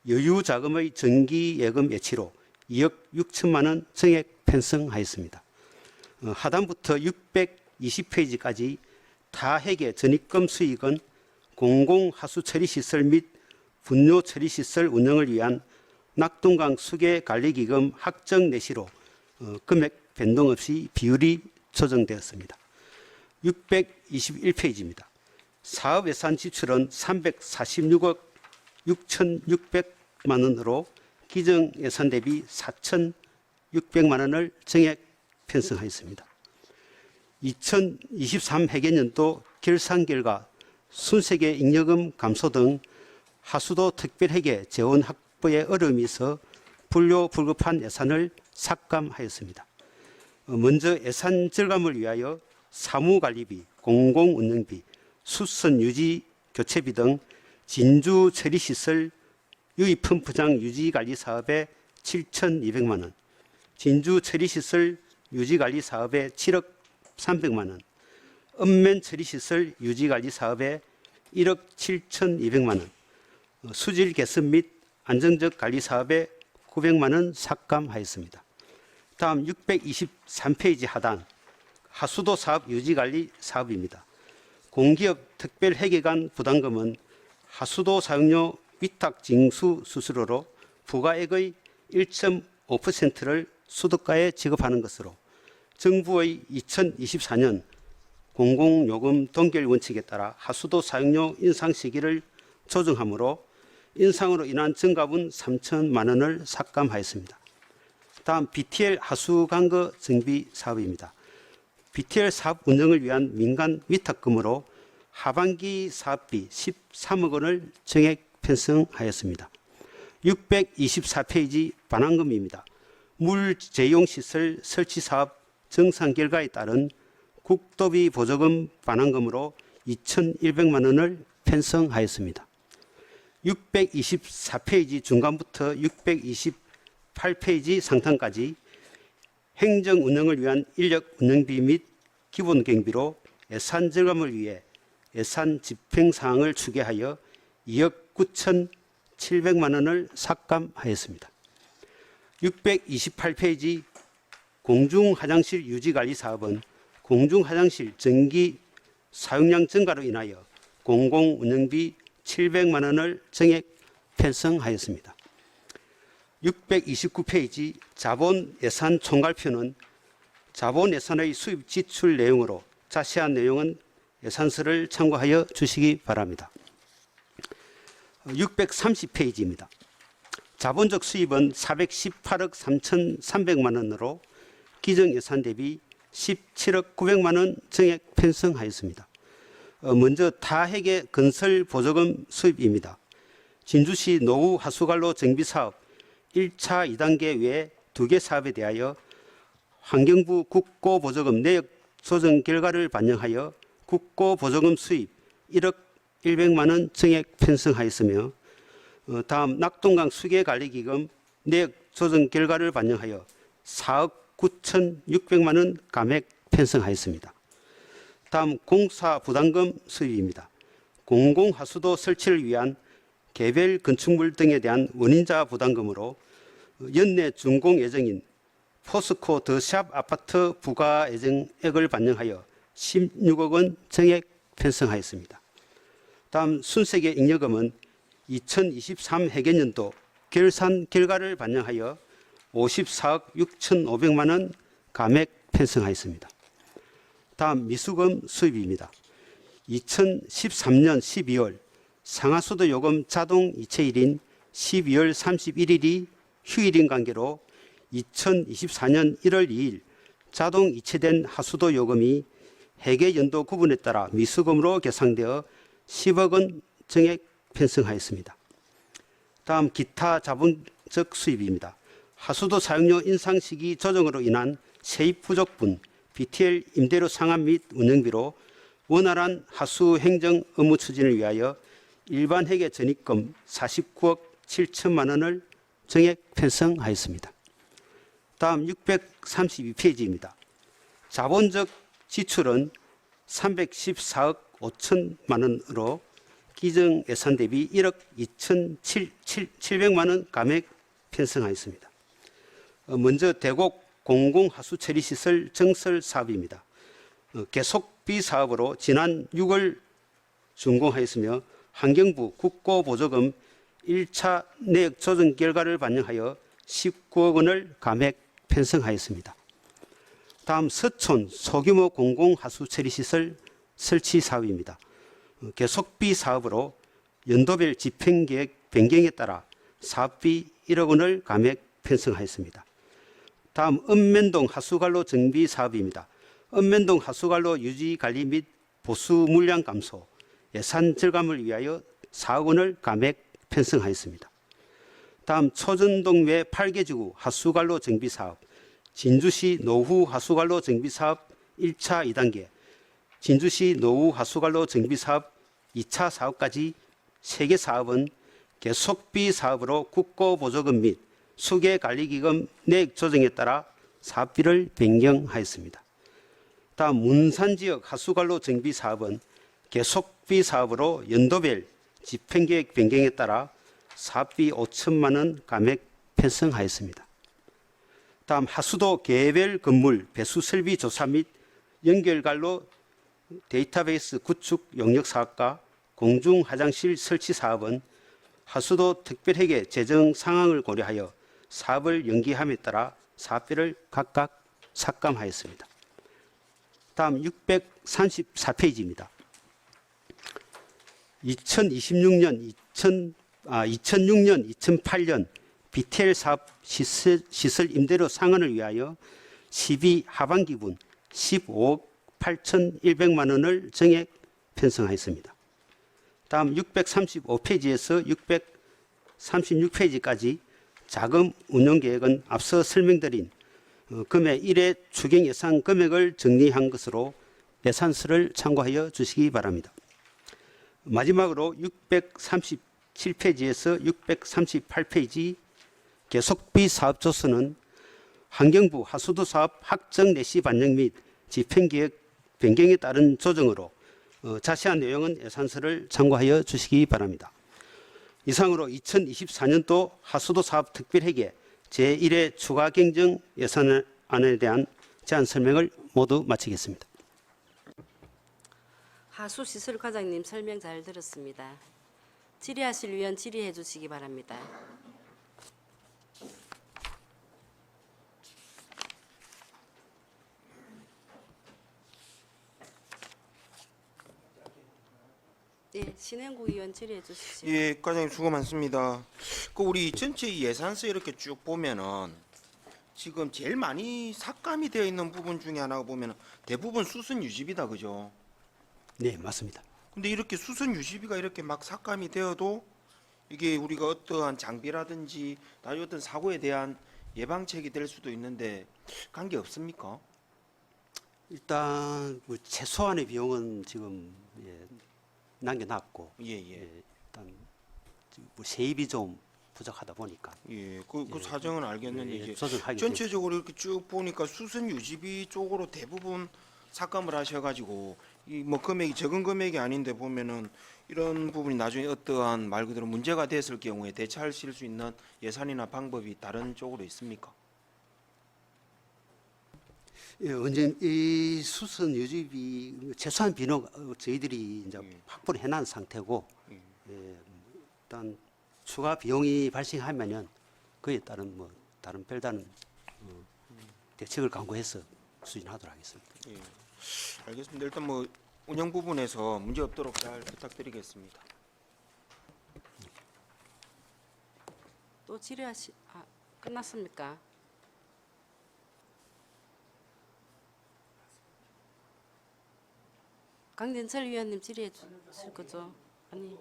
여유 자금의 정기 예금 예치로 2억 6천만 원 정액 편성하였습니다. 하단부터 620페이지까지 타회계 전입금 수익은 공공하수처리시설 및 분뇨처리시설 운영을 위한 낙동강 수계관리기금 확정 내시로 금액 변동 없이 비율이 조정되었습니다. 621페이지입니다. 사업 예산 지출은 346억 6,600만 원으로 기정 예산 대비 4,600만 원을 정액 편성하였습니다. 2023 회계년도 결산 결과 순세계 잉여금 감소 등 하수도 특별회계 재원 확보에 어려움이 있어 불료불급한 예산을 삭감하였습니다. 먼저 예산 절감을 위하여 사무관리비, 공공운영비, 수선 유지 교체비 등 진주 처리시설 유입펌프장 유지관리 사업에 7,200만 원, 진주 처리시설 유지관리 사업에 7억 300만 원, 읍면 처리시설 유지관리 사업에 1억 7,200만 원, 수질 개선 및 안정적 관리 사업에 900만 원 삭감하였습니다. 다음 623페이지 하단 하수도 사업 유지관리 사업입니다. 공기업 특별회계관 부담금은 하수도 사용료 위탁 징수 수수료로 부가액의 1.5%를 수도가에 지급하는 것으로 정부의 2024년 공공요금 동결 원칙에 따라 하수도 사용료 인상 시기를 조정하므로 인상으로 인한 증가분 3천만 원을 삭감하였습니다. 다음 BTL 하수관거 정비 사업입니다. BTL 사업 운영을 위한 민간 위탁금으로 하반기 사업비 13억 원을 정액 편성하였습니다. 624페이지 반환금입니다. 물재용시설 설치 사업 정상 결과에 따른 국도비 보조금 반환금으로 2,100만 원을 편성하였습니다. 624페이지 중간부터 628페이지 상단까지 행정 운영을 위한 인력 운영비 및 기본 경비로 예산 절감을 위해 예산 집행 사항을 추계하여 2억 700만 원을 삭감하였습니다. 628페이지 공중화장실 유지관리 사업은 공중화장실 전기 사용량 증가로 인하여 공공운영비 700만 원을 정액 편성하였습니다. 629페이지 자본 예산 총괄표는 자본 예산의 수입 지출 내용으로 자세한 내용은 예산서를 참고하여 주시기 바랍니다. 630페이지입니다. 자본적 수입은 418억 3,300만 원으로 기정 예산 대비 17억 900만 원 정액 편성하였습니다. 먼저 타핵의 건설 보조금 수입입니다. 진주시 노후 하수관로 정비 사업 1차 2단계 외 2개 사업에 대하여 환경부 국고 보조금 내역 조정 결과를 반영하여 국고 보조금 수입 1억 100만 원 정액 편성하였으며 다음 낙동강 수계관리기금 내역 조정 결과를 반영하여 4억 9,600만 원 감액 편성하였습니다. 다음 공사 부담금 수입입니다. 공공하수도 설치를 위한 개별 건축물 등에 대한 원인자 부담금으로 연내 준공 예정인 포스코 더샵 아파트 부가 예정액을 반영하여 16억 원 정액 편성하였습니다. 다음 순세계 잉여금은 2023 회계년도 결산 결과를 반영하여 54억 6,500만 원 감액 편성하였습니다. 다음 미수금 수입입니다. 2013년 12월 상하수도 요금 자동 이체일인 12월 31일이 휴일인 관계로 2024년 1월 2일 자동 이체된 하수도 요금이 회계 연도 구분에 따라 미수금으로 계상되어 10억 원 정액 편성하였습니다. 다음 기타 자본적 수입입니다. 하수도 사용료 인상 시기 조정으로 인한 세입 부족분 BTL 임대료 상환 및 운영비로 원활한 하수 행정 업무 추진을 위하여 일반 회계 전입금 49억 7천만 원을 정액 편성하였습니다. 다음 632페이지입니다. 자본적 지출은 314억 5천만 원으로 기정 예산 대비 1억 2,700만 원 감액 편성하였습니다. 먼저 대곡 공공하수처리시설 정설 사업입니다. 계속비 사업으로 지난 6월 준공하였으며 환경부 국고보조금 1차 내역 조정 결과를 반영하여 19억 원을 감액 편성하였습니다. 다음 서촌 소규모 공공하수처리시설 설치 사업입니다. 계속비 사업으로 연도별 집행계획 변경에 따라 사업비 1억 원을 감액 편성하였습니다. 다음 읍면동 하수관로 정비 사업입니다. 읍면동 하수관로 유지 관리 및 보수 물량 감소, 예산 절감을 위하여 4억 원을 감액 편성하였습니다. 다음 초전동 외 8개 지구 하수관로 정비 사업, 진주시 노후 하수관로 정비 사업 1차 2단계, 진주시 노후 하수관로 정비 사업 2차 사업까지 3개 사업은 계속비 사업으로 국고보조금 및 수계관리기금 내역 조정에 따라 사업비를 변경하였습니다. 다음 문산지역 하수관로 정비 사업은 계속비 사업으로 연도별 집행계획 변경에 따라 사업비 5천만 원 감액 편성하였습니다. 다음 하수도 개별 건물 배수 설비 조사 및 연결관로 데이터베이스 구축 용역 사업과 공중 화장실 설치 사업은 하수도 특별회계 재정 상황을 고려하여 사업을 연기함에 따라 사업비를 각각 삭감하였습니다. 다음 634페이지입니다. 2006년, 2008년 BTL 사업 시설 임대료 상환을 위하여 12 하반기분 15억 8,100만 원을 정액 편성하였습니다. 다음 635페이지에서 636페이지까지 자금 운용 계획은 앞서 설명드린 금액 1회 추경 예산 금액을 정리한 것으로 예산서를 참고하여 주시기 바랍니다. 마지막으로 637페이지에서 638페이지 계속비 사업조서는 환경부 하수도 사업 확정 내시 반영 및 집행계획 변경에 따른 조정으로 자세한 내용은 예산서를 참고하여 주시기 바랍니다. 이상으로 2024년도 하수도 사업 특별회계 제1회 추가 경정 예산안에 대한 제안 설명을 모두 마치겠습니다. 하수시설 과장님 설명 잘 들었습니다. 질의하실 위원 질의해 주시기 바랍니다. 예, 신행구 의원 질의해 주십시오. 예, 과장님 수고 많습니다. 그 우리 전체 이 예산서 이렇게 쭉 보면은 지금 제일 많이 삭감이 되어 있는 부분 중에 하나가 보면은 대부분 수선 유지비다, 그죠? 네, 맞습니다. 근데 이렇게 수선 유지비가 이렇게 막 삭감이 되어도 이게 우리가 어떠한 장비라든지 나중에 어떤 사고에 대한 예방책이 될 수도 있는데 관계 없습니까? 일단 뭐 최소한의 비용은 지금 남겨놨고 예, 예. 일단 지금 뭐 세입이 좀 부족하다 보니까 예, 그 사정은 알겠는데 이제 조정하게 전체적으로 이렇게 쭉 보니까 수선 유지비 쪽으로 대부분 삭감을 하셔가지고 이 뭐 금액이 적은 금액이 아닌데 보면은 이런 부분이 나중에 어떠한 말 그대로 문제가 됐을 경우에 대처하실 수 있는 예산이나 방법이 다른 쪽으로 있습니까? 예, 언제 이 수선 유지비 최소한 비는 저희들이 이제 확보를 해놓은 상태고 일단 추가 비용이 발생하면은 그에 따른 뭐 다른 별다른 대책을 강구해서 추진하도록 하겠습니다. 예, 알겠습니다. 일단 뭐 운영 부분에서 문제 없도록 잘 부탁드리겠습니다. 또 끝났습니까? 강진철 위원님 질의해 주실 거죠? 아니.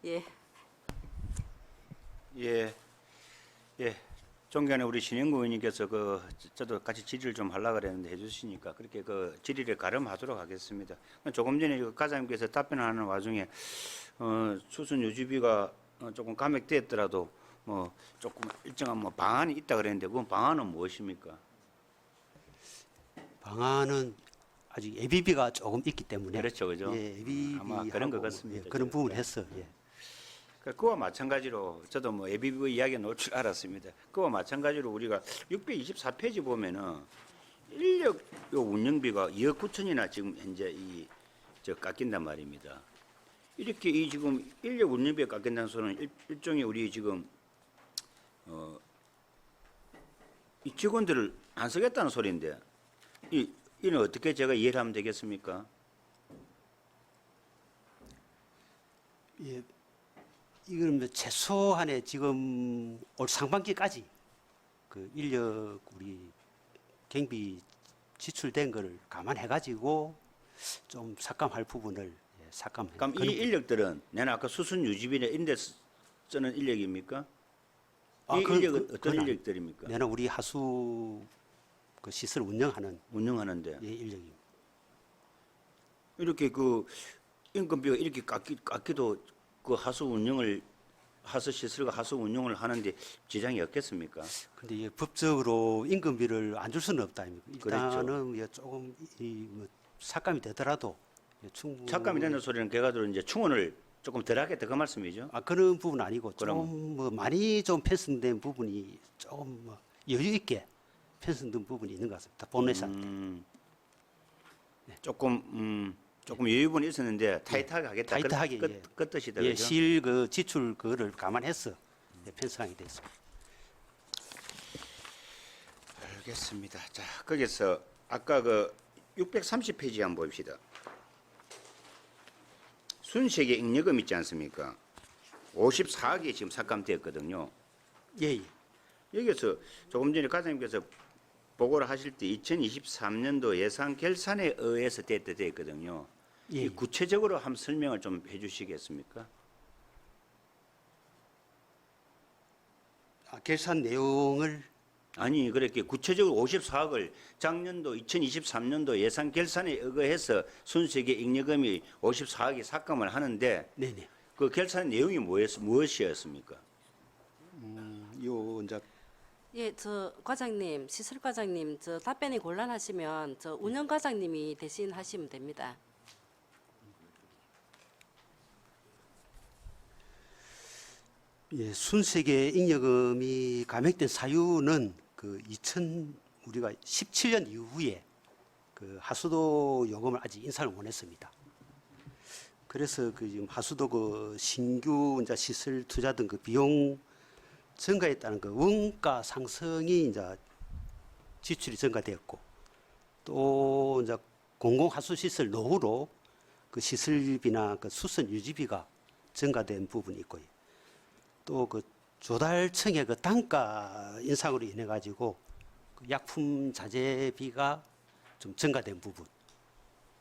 예. 예, 예. 존경하는 우리 신영구 의원님께서 저도 같이 질의를 좀 하려고 그랬는데 해주시니까 그렇게 질의를 가름하도록 하겠습니다. 조금 전에 과장님께서 답변하는 와중에 수선 유지비가 조금 감액됐더라도 뭐 조금 일정한 뭐 방안이 있다 그랬는데 그 방안은 무엇입니까? 방안은 아직 예비비가 조금 있기 때문에 그렇죠, 그죠? 예, 예비비 아마 그런 것 같습니다. 그런 부분을 했어. 예. 그와 마찬가지로 저도 뭐 예비비 이야기 놓을 줄 알았습니다. 그와 마찬가지로 우리가 624페이지 보면은 인력 요 운영비가 2억 9천이나 지금 현재 깎인단 말입니다. 이렇게 이 지금 인력 운영비가 깎인다는 소리는 일종의 우리 지금 이 직원들을 안 쓰겠다는 소리인데 이는 어떻게 제가 이해를 하면 되겠습니까? 예. 이건 뭐 최소한의 지금 올 상반기까지 그 인력 우리 경비 지출된 거를 감안해 가지고 좀 삭감할 부분을 삭감해. 그럼 이 인력들은 내가 아까 수순 유지비나 이런 데 쓰는 인력입니까? 이 인력은 어떤 인력들입니까? 내가 우리 하수 그 시설 운영하는데 예, 인력입니다. 이렇게 인건비가 이렇게 깎기도 하수 시설과 하수 운영을 하는데 지장이 없겠습니까? 근데 이게 법적으로 인건비를 안 줄 수는 없다. 그렇죠. 일단은 조금 뭐 삭감이 되더라도 충분히 삭감이 되는 소리는 걔가들 이제 충원을 조금 덜 하겠다 그 말씀이죠? 그런 부분은 아니고 그럼? 좀 뭐 많이 좀 편성된 부분이 조금 뭐 여유 있게 편성된 부분이 있는 것 같습니다. 본래 상태. 조금 여유분이 있었는데 타이트하게 하겠다. 타이트하게 그 뜻이다. 예, 그죠? 실 그 지출 그거를 감안해서 편성하게 됐습니다. 알겠습니다. 자, 거기서 아까 630페이지 한번 봅시다. 순세계 잉여금 있지 않습니까? 54억이 지금 삭감되었거든요. 예. 여기서 조금 전에 과장님께서 보고를 하실 때 2023년도 예산 결산에 의해서 됐다 됐거든요. 예. 이 구체적으로 한번 설명을 좀 해주시겠습니까? 결산 내용을 아니 그렇게 구체적으로 54억을 작년도 2023년도 예산 결산에 의거해서 순수익의 잉여금이 54억이 삭감을 하는데 네네. 그 결산 내용이 무엇이었습니까? 요 이제 예, 저 과장님, 시설 과장님, 저 답변이 곤란하시면 저 운영 과장님이 대신 하시면 됩니다. 예, 순세계 잉여금이 감액된 사유는 그 우리가 17년 이후에 그 하수도 요금을 아직 인상을 원했습니다. 그래서 그 지금 하수도 그 신규 이제 시설 투자 등 그 비용 증가에 따른 그 원가 상승이 이제 지출이 증가되었고, 또 이제 공공 하수 시설 노후로 그 시설비나 그 수선 유지비가 증가된 부분이 있고요. 또 그 조달청의 그 단가 인상으로 인해 가지고 그 약품 자재비가 좀 증가된 부분,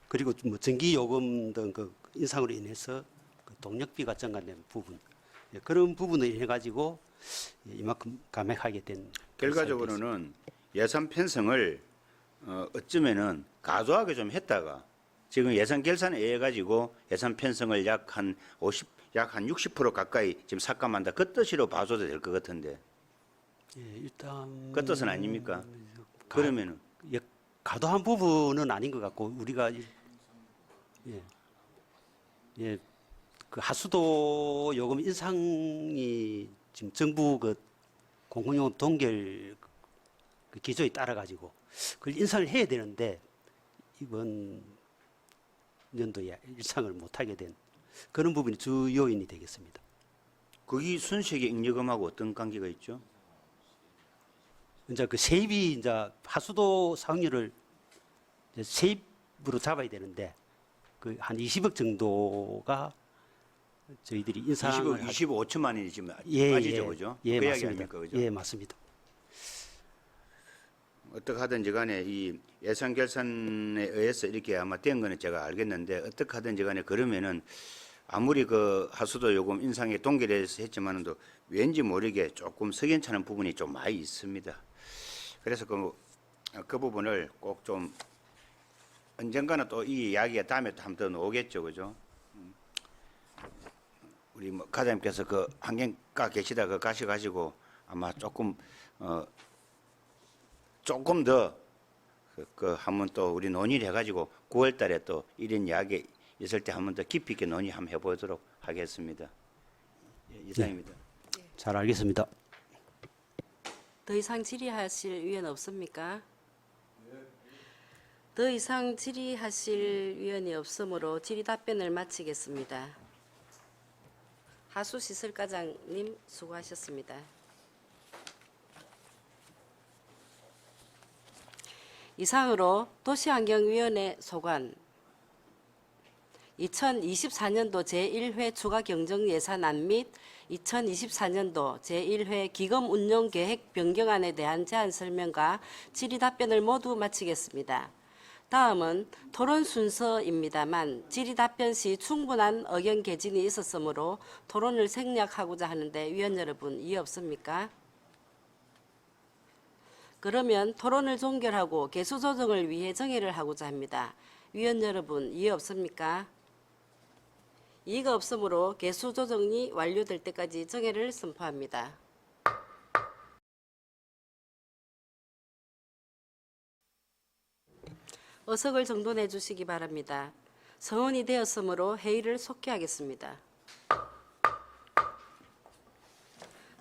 그리고 뭐 전기 요금 등 그 인상으로 인해서 그 동력비가 증가된 부분, 예, 그런 부분을 인해 가지고 이만큼 감액하게 된. 결과적으로는 예산 편성을 어쩌면은 가도하게 좀 했다가 지금 예산 결산에 의해 가지고 예산 편성을 약 한 60% 가까이 지금 삭감한다. 그 뜻으로 봐줘도 될 것 같은데. 예, 일단 그 뜻은 아닙니까? 그러면은 예, 과도한 부분은 아닌 것 같고, 우리가 그 하수도 요금 인상이 지금 정부 그 공공요금 동결 그 기조에 따라 가지고 그걸 인상을 해야 되는데 이번 연도에 일상을 못하게 된 그런 부분이 주 요인이 되겠습니다. 거기 순세계 잉여금하고 어떤 관계가 있죠? 이제 그 세입이 이제 하수도 사용료를 이제 세입으로 잡아야 되는데 그 한 20억 정도가 저희들이 인상을 25천만 원이 지금 예, 빠지죠, 예, 그죠? 예, 그 이야기 맞습니다. 아닙니까, 그죠? 예, 맞습니다. 어떻게 하든지 간에 이 예산 결산에 의해서 이렇게 아마 된 거는 제가 알겠는데, 어떻게 하든지 간에 그러면은 아무리 그 하수도 요금 인상에 동결해서 했지만도 왠지 모르게 조금 석연찮은 부분이 좀 많이 있습니다. 그래서 그 부분을 꼭 좀 언젠가는 또 이 이야기가 다음에 또 한 번 더 나오겠죠, 그죠? 우리 뭐 과장님께서 그 환경과 계시다 그 가셔가지고 아마 조금 더 그 한번 또 우리 논의를 해가지고 9월달에 또 이런 이야기 있을 때 한번 더 깊이 있게 논의 한번 해보도록 하겠습니다. 예, 이상입니다. 잘 알겠습니다. 더 이상 질의하실 의원 없습니까? 더 이상 질의하실 의원이 없으므로 질의 답변을 마치겠습니다. 하수시설과장님 수고하셨습니다. 이상으로 도시환경위원회 소관 2024년도 제1회 추가 경정 예산안 및 2024년도 제1회 기금 운용 계획 변경안에 대한 제안 설명과 질의 답변을 모두 마치겠습니다. 다음은 토론 순서입니다만 질의 답변 시 충분한 의견 개진이 있었으므로 토론을 생략하고자 하는데 위원 여러분 이해 없습니까? 그러면 토론을 종결하고 개수 조정을 위해 정회를 하고자 합니다. 위원 여러분 이해 없습니까? 이의가 없으므로 개수 조정이 완료될 때까지 정회를 선포합니다. 의석을 정돈해 주시기 바랍니다. 성원이 되었으므로 회의를 속기하겠습니다.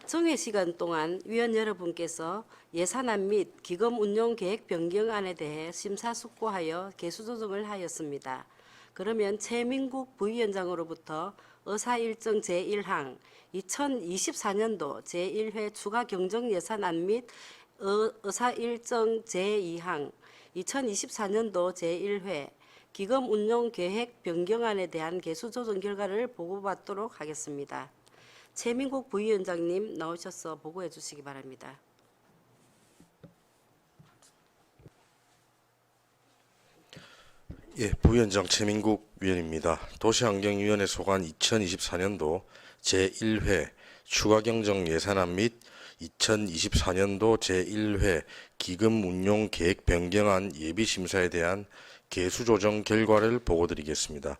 정회 시간 동안 위원 여러분께서 예산안 및 기금 운용 계획 변경안에 대해 심사숙고하여 개수 조정을 하였습니다. 그러면 최민국 부위원장으로부터 의사일정 제1항 2024년도 제1회 추가 경정 예산안 및 의사일정 제2항 2024년도 제1회 기금 운용 계획 변경안에 대한 개수 조정 결과를 보고받도록 하겠습니다. 최민국 부위원장님 나오셔서 보고해 주시기 바랍니다. 예, 부위원장 최민국 위원입니다. 도시환경위원회 소관 2024년도 제1회 추가경정 예산안 및 2024년도 제1회 기금 운용 계획 변경안 예비심사에 대한 개수조정 결과를 보고드리겠습니다.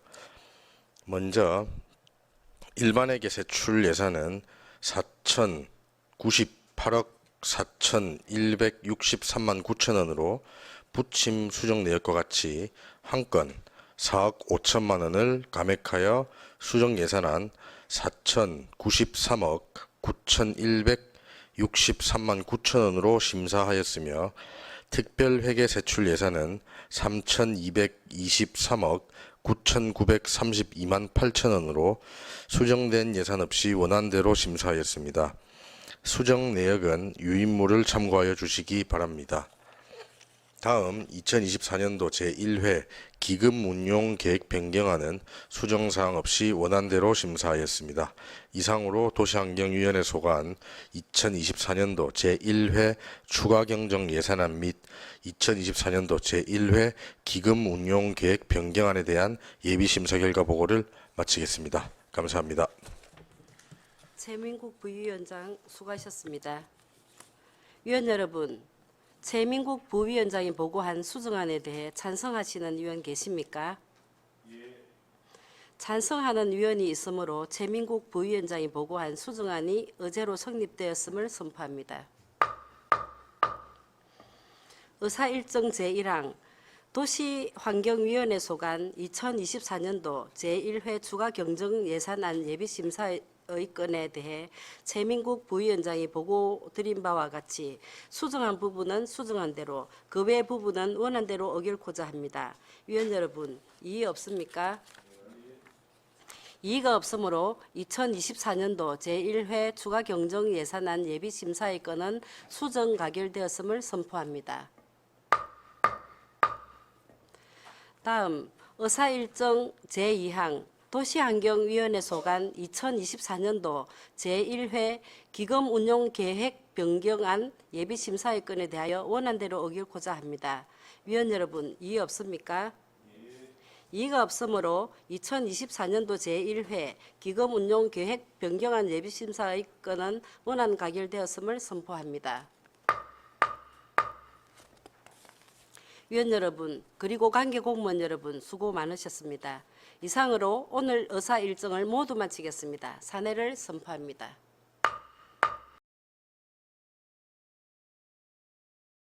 먼저 일반회계 세출 예산은 4,098억 4,163만 9천 원으로 부침 수정 내역과 같이 한 건 4억 5천만 원을 감액하여 수정 예산안 4,093억 9,163만 9천 원으로 심사하였으며 특별회계 세출 예산은 3,223억 9,932만 8천 원으로 수정된 예산 없이 원안대로 심사하였습니다. 수정 내역은 유인물을 참고하여 주시기 바랍니다. 다음 2024년도 제1회 기금 운용 계획 변경안은 수정사항 없이 원안대로 심사하였습니다. 이상으로 도시환경위원회 소관 2024년도 제1회 추가경정 예산안 및 2024년도 제1회 기금 운용 계획 변경안에 대한 예비심사 결과 보고를 마치겠습니다. 감사합니다. 최민국 부위원장 수고하셨습니다. 위원 여러분, 최민국 부위원장이 보고한 수정안에 대해 찬성하시는 위원 계십니까? 찬성하는 위원이 있으므로 최민국 부위원장이 보고한 수정안이 의제로 성립되었음을 선포합니다. 의사일정 제1항 도시환경위원회 소관 2024년도 제1회 추가경정예산안 예비심사의 건에 대해 최민국 부위원장이 보고 드린 바와 같이 수정한 부분은 수정한 대로, 그 외 부분은 원안대로 어길고자 합니다. 위원 여러분, 이의 없습니까? 이의가 없으므로 2024년도 제1회 추가경정예산안 예비심사의 건은 수정 가결되었음을 선포합니다. 다음 의사일정 제2항 도시환경위원회 소관 2024년도 제1회 기금운용계획 변경안 예비심사의 건에 대하여 원안대로 어길고자 합니다. 위원 여러분, 이의 없습니까? 이의가 없으므로 2024년도 제1회 기금운용계획 변경안 예비심사의 건은 원안 가결되었음을 선포합니다. 위원 여러분, 그리고 관계 공무원 여러분 수고 많으셨습니다. 이상으로 오늘 의사 일정을 모두 마치겠습니다. 사내를 선포합니다.